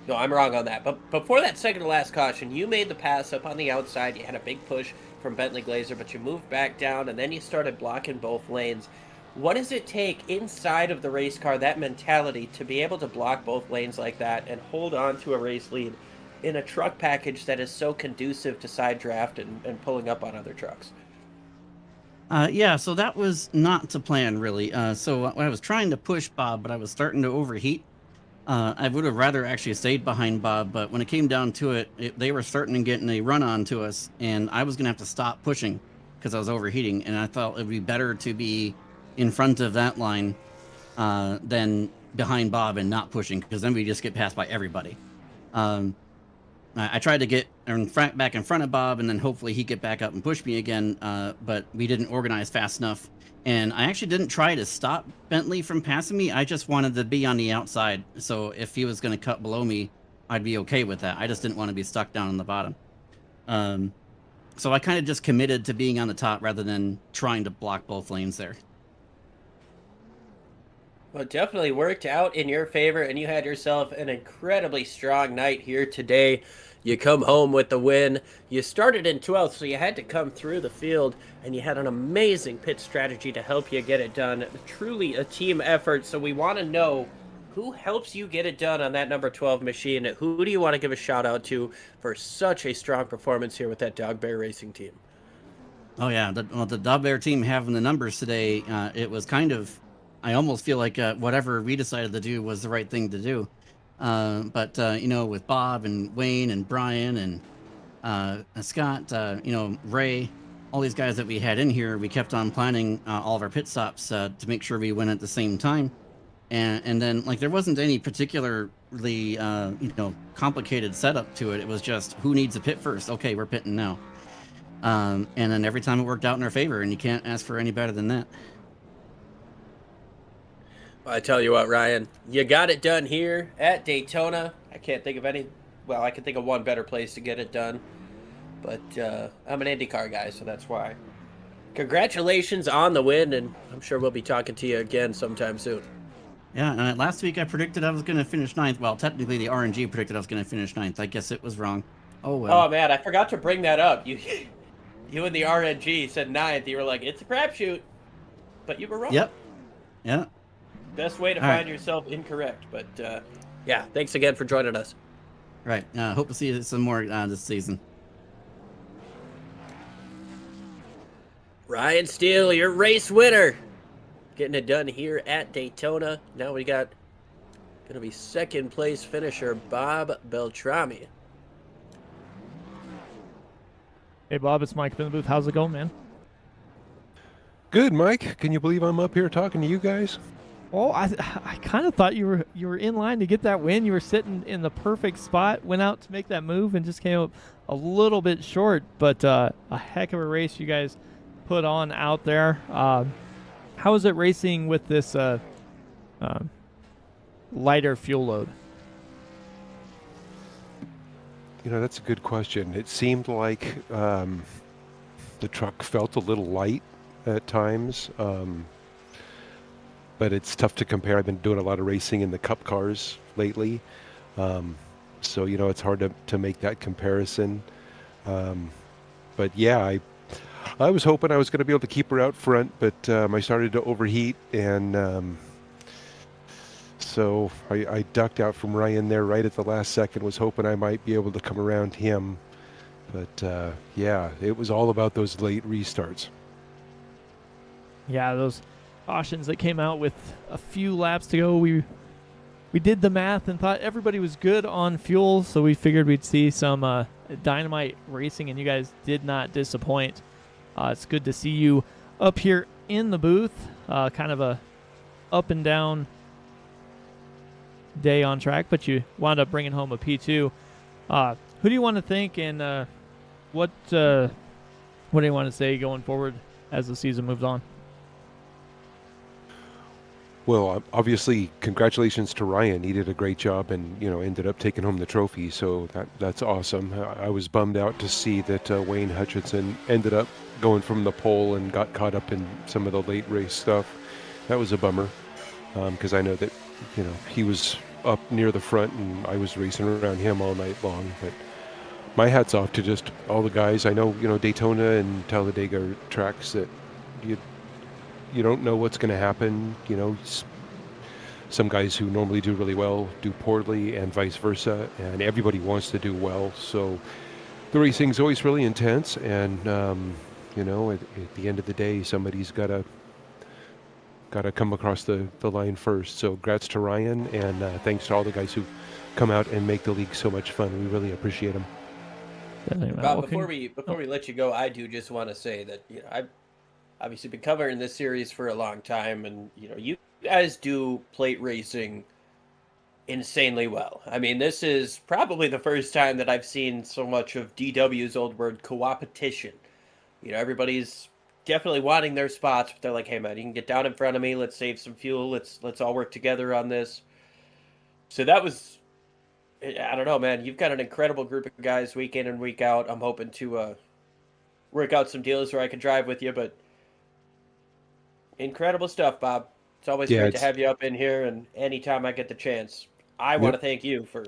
No, I'm wrong on that. But before that second to last caution, you made the pass up on the outside. You had a big push from Bentley Glazer, but you moved back down, and then you started blocking both lanes. What does it take inside of the race car, that mentality, to be able to block both lanes like that and hold on to a race lead in a truck package that is so conducive to side draft and pulling up on other trucks? Yeah, so that was not to plan, really. So I was trying to push Bob, but I was starting to overheat. I would have rather actually stayed behind Bob, but when it came down to it, they were starting to get a run on to us, and I was going to have to stop pushing because I was overheating, and I thought it would be better to be in front of that line than behind Bob and not pushing, because then we just get passed by everybody. I tried to get back in front of Bob, and then hopefully he'd get back up and push me again, but we didn't organize fast enough. And I actually didn't try to stop Bentley from passing me. I just wanted to be on the outside. So if he was going to cut below me, I'd be okay with that. I just didn't want to be stuck down on the bottom. So I kind of just committed to being on the top rather than trying to block both lanes there. Well, it definitely worked out in your favor, and you had yourself an incredibly strong night here today. You come home with the win. You started in 12th, so you had to come through the field, and you had an amazing pit strategy to help you get it done. Truly a team effort, so we want to know who helps you get it done on that number 12 machine. Who do you want to give a shout-out to for such a strong performance here with that Dog Bear Racing team? Oh, yeah. The Dog Bear team having the numbers today, it was kind of... I almost feel like whatever we decided to do was the right thing to do. But you know, with Bob and Wayne and Brian and Scott, you know, Ray, all these guys that we had in here, we kept on planning all of our pit stops to make sure we went at the same time. And then, like, there wasn't any particularly, you know, complicated setup to it. It was just, who needs a pit first? Okay, we're pitting now. And then every time it worked out in our favor, and you can't ask for any better than that. I tell you what, Ryan, you got it done here at Daytona. I can't think of any, well, I can think of one better place to get it done, but I'm an IndyCar guy, so that's why. Congratulations on the win, and I'm sure we'll be talking to you again sometime soon. Yeah, last week I predicted I was going to finish 9th. Well, technically the RNG predicted I was going to finish 9th. I guess it was wrong. Oh well. Oh man, I forgot to bring that up. You and the RNG said 9th. You were like, it's a crapshoot, but you were wrong. Yep. Yeah. Best way to All find right. yourself incorrect. But yeah, thanks again for joining us. Right. Hope to see you some more this season. Ryan Steele, your race winner. Getting it done here at Daytona. Now we got going to be second place finisher Bob Beltrami. Hey, Bob, it's Mike in the booth. How's it going, man? Good, Mike. Can you believe I'm up here talking to you guys? Oh, I kind of thought you were in line to get that win. You were sitting in the perfect spot, went out to make that move, and just came up a little bit short. But a heck of a race you guys put on out there. How is it racing with this lighter fuel load? You know, that's a good question. It seemed like the truck felt a little light at times, but it's tough to compare. I've been doing a lot of racing in the Cup cars lately, so you know it's hard to make that comparison. But yeah, I was hoping I was going to be able to keep her out front, but I started to overheat, and so I ducked out from Ryan there right at the last second, was hoping I might be able to come around him. But yeah, it was all about those late restarts. Yeah, those cautions that came out with a few laps to go. We did the math and thought everybody was good on fuel, so we figured we'd see some dynamite racing, and you guys did not disappoint. It's good to see you up here in the booth. Kind of a up and down day on track, but you wound up bringing home a P2. Who do you want to thank, and what do you want to say going forward as the season moves on? Well, obviously, congratulations to Ryan. He did a great job, and you know ended up taking home the trophy. So that's awesome. I was bummed out to see that Wayne Hutchinson ended up going from the pole and got caught up in some of the late race stuff. That was a bummer because I know that he was up near the front, and I was racing around him all night long. But my hat's off to just all the guys. I know Daytona and Talladega are tracks that you don't know what's going to happen. Some guys who normally do really well do poorly, and vice versa, and everybody wants to do well. So the racing's always really intense, and at the end of the day, somebody's got to come across the line first. So congrats to Ryan, and thanks to all the guys who come out and make the league so much fun. We really appreciate them. Bob, before we let you go, I do just want to say that I've obviously been covering this series for a long time, and you guys do plate racing insanely well. I mean, this is probably the first time that I've seen so much of DW's old word, co-opetition. Everybody's definitely wanting their spots, but they're like, hey man, you can get down in front of me, let's save some fuel, let's all work together on this. So that was, I don't know, man, you've got an incredible group of guys week in and week out. I'm hoping to work out some deals where I can drive with you, but incredible stuff, Bob. It's always great to have you up in here, and anytime I get the chance, I want to thank you for.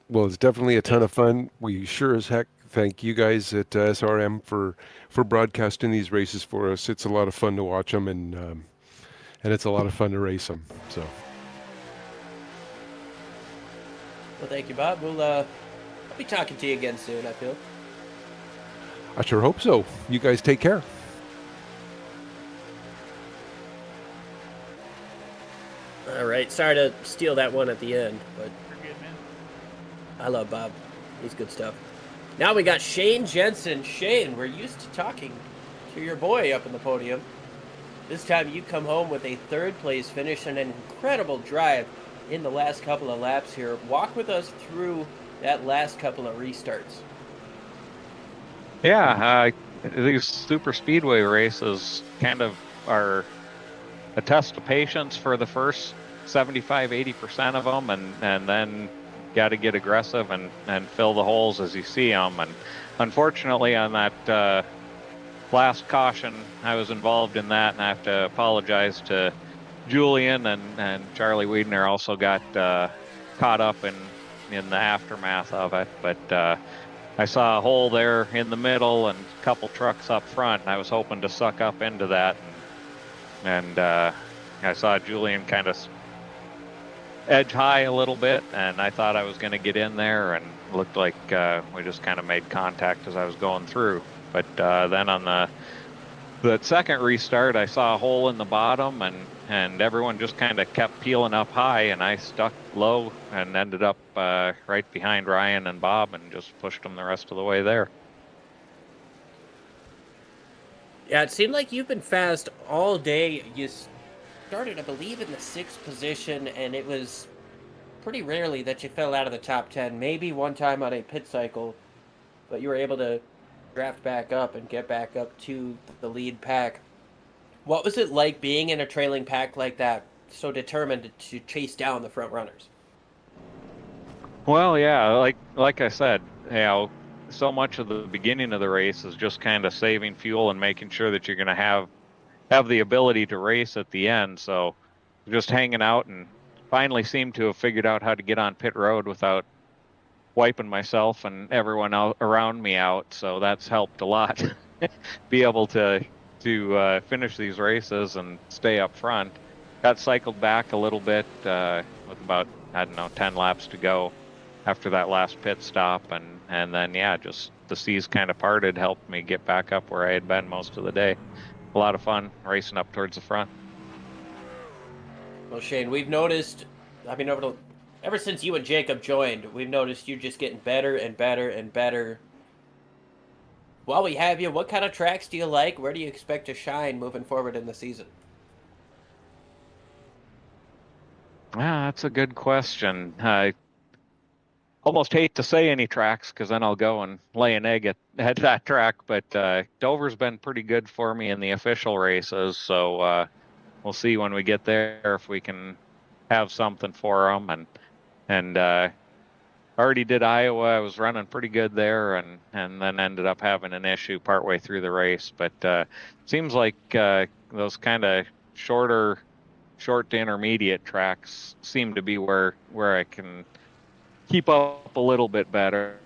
Well, it's definitely a ton of fun. We sure as heck thank you guys at SRM for broadcasting these races for us. It's a lot of fun to watch them, and it's a lot of fun to race them. So. Well, thank you, Bob. I'll be talking to you again soon, I feel. I sure hope so. You guys take care. All right. Sorry to steal that one at the end, but You're good, man. I love Bob. He's good stuff. Now we got Shane Jensen. Shane, we're used to talking to your boy up in the podium. This time you come home with a third place finish and an incredible drive in the last couple of laps here. Walk with us through that last couple of restarts. Yeah, these super speedway races kind of are a test of patience for the first 75-80% of them, and then got to get aggressive and fill the holes as you see them. And unfortunately on that last caution, I was involved in that, and I have to apologize to Julian, and Charlie Wiedner also got caught up in the aftermath of it. But I saw a hole there in the middle and a couple trucks up front, and I was hoping to suck up into that. And I saw Julian kind of edge high a little bit, and I thought I was going to get in there, and it looked like we just kind of made contact as I was going through. But then on the second restart, I saw a hole in the bottom, and everyone just kind of kept peeling up high, and I stuck low and ended up right behind Ryan and Bob and just pushed them the rest of the way there. Yeah, it seemed like you've been fast all day. You started, I believe, in the 6th position, and it was pretty rarely that you fell out of the top 10. Maybe one time on a pit cycle, but you were able to draft back up and get back up to the lead pack. What was it like being in a trailing pack like that, so determined to chase down the front runners? Well, yeah, like I said, so much of the beginning of the race is just kind of saving fuel and making sure that you're going to have the ability to race at the end. So just hanging out, and finally seemed to have figured out how to get on pit road without wiping myself and everyone around me out. So that's helped a lot. Be able to finish these races and stay up front. Got cycled back a little bit with about, I don't know, 10 laps to go after that last pit stop, and then yeah, just the seas kind of parted, helped me get back up where I had been most of the day. A lot of fun racing up towards the front. Well, Shane, we've noticed, I mean, ever since you and Jacob joined, we've noticed you just getting better and better and better. While we have you, what kind of tracks do you like? Where do you expect to shine moving forward in the season? That's a good question. I almost hate to say any tracks because then I'll go and lay an egg at that track, but Dover's been pretty good for me in the official races, so we'll see when we get there if we can have something for them. And already did Iowa. I was running pretty good there, and then ended up having an issue partway through the race. But seems like those kind of short to intermediate tracks seem to be where I can keep up a little bit better.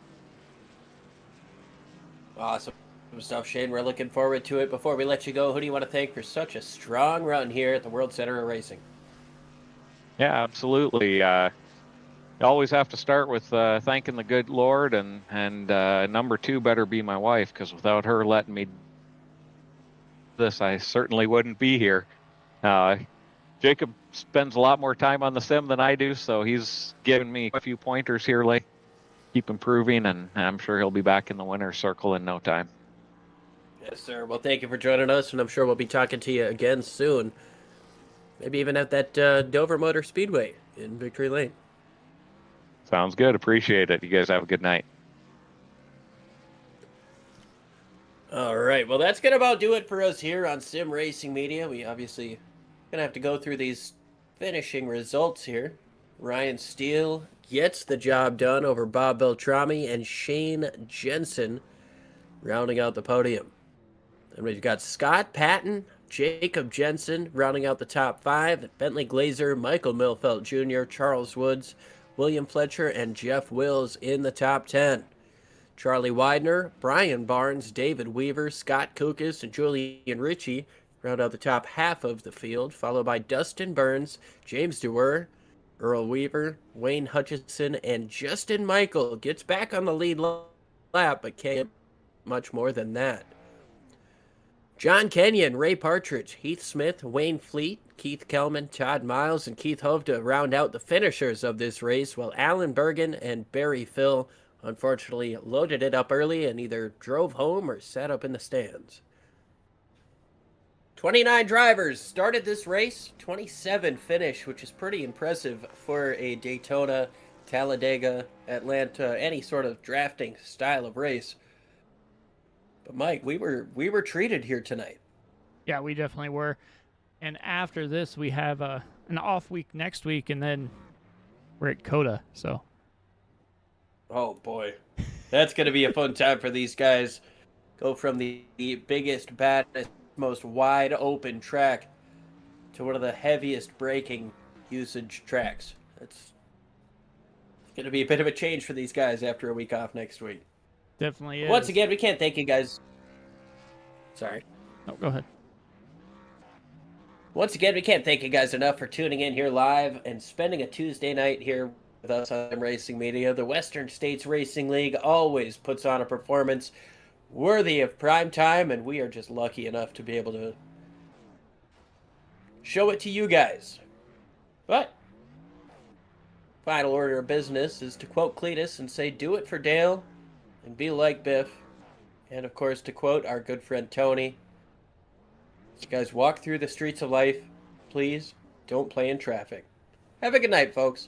Awesome stuff, Shane. We're looking forward to it. Before we let you go, who do you want to thank for such a strong run here at the World Center of Racing? Yeah, absolutely. You always have to start with thanking the good Lord, and number 2 better be my wife, because without her letting me this, I certainly wouldn't be here. Jacob spends a lot more time on the sim than I do, so he's given me a few pointers here lately. Keep improving, and I'm sure he'll be back in the winner's circle in no time. Yes, sir. Well, thank you for joining us, and I'm sure we'll be talking to you again soon. Maybe even at that Dover Motor Speedway in Victory Lane. Sounds good. Appreciate it. You guys have a good night. All right. Well, that's going to about do it for us here on Sim Racing Media. We obviously going to have to go through these finishing results here. Ryan Steele gets the job done over Bob Beltrami and Shane Jensen rounding out the podium. And we've got Scott Patton, Jacob Jensen rounding out the top 5, Bentley Glazer, Michael Milfelt Jr., Charles Woods, William Fletcher, and Jeff Wills in the top 10. Charlie Widener, Brian Barnes, David Weaver, Scott Kukas, and Julian Ritchie round out the top half of the field, followed by Dustin Burns, James Dewar, Earl Weaver, Wayne Hutchinson, and Justin Michael gets back on the lead lap, but can't much more than that. John Kenyon, Ray Partridge, Heath Smith, Wayne Fleet, Keith Kelman, Todd Miles, and Keith Hovda round out the finishers of this race, while Alan Bergen and Barry Phil unfortunately loaded it up early and either drove home or sat up in the stands. 29 drivers started this race, 27 finished, which is pretty impressive for a Daytona, Talladega, Atlanta, any sort of drafting style of race. But Mike, we were treated here tonight. Yeah, we definitely were. And after this, we have an off week next week, and then we're at Coda. So, oh boy, that's gonna be a fun time for these guys. Go from the biggest, baddest, most wide open track to one of the heaviest braking usage tracks. It's gonna be a bit of a change for these guys after a week off next week. Definitely is. Once again, we can't thank you guys. Sorry. Oh, go ahead. Once again, we can't thank you guys enough for tuning in here live and spending a Tuesday night here with us on Racing Media. The Western States Racing League always puts on a performance worthy of prime time, and we are just lucky enough to be able to show it to you guys. But final order of business is to quote Cletus and say, do it for Dale and be like Biff. And of course, to quote our good friend Tony, as you guys walk through the streets of life, please don't play in traffic. Have a good night, folks.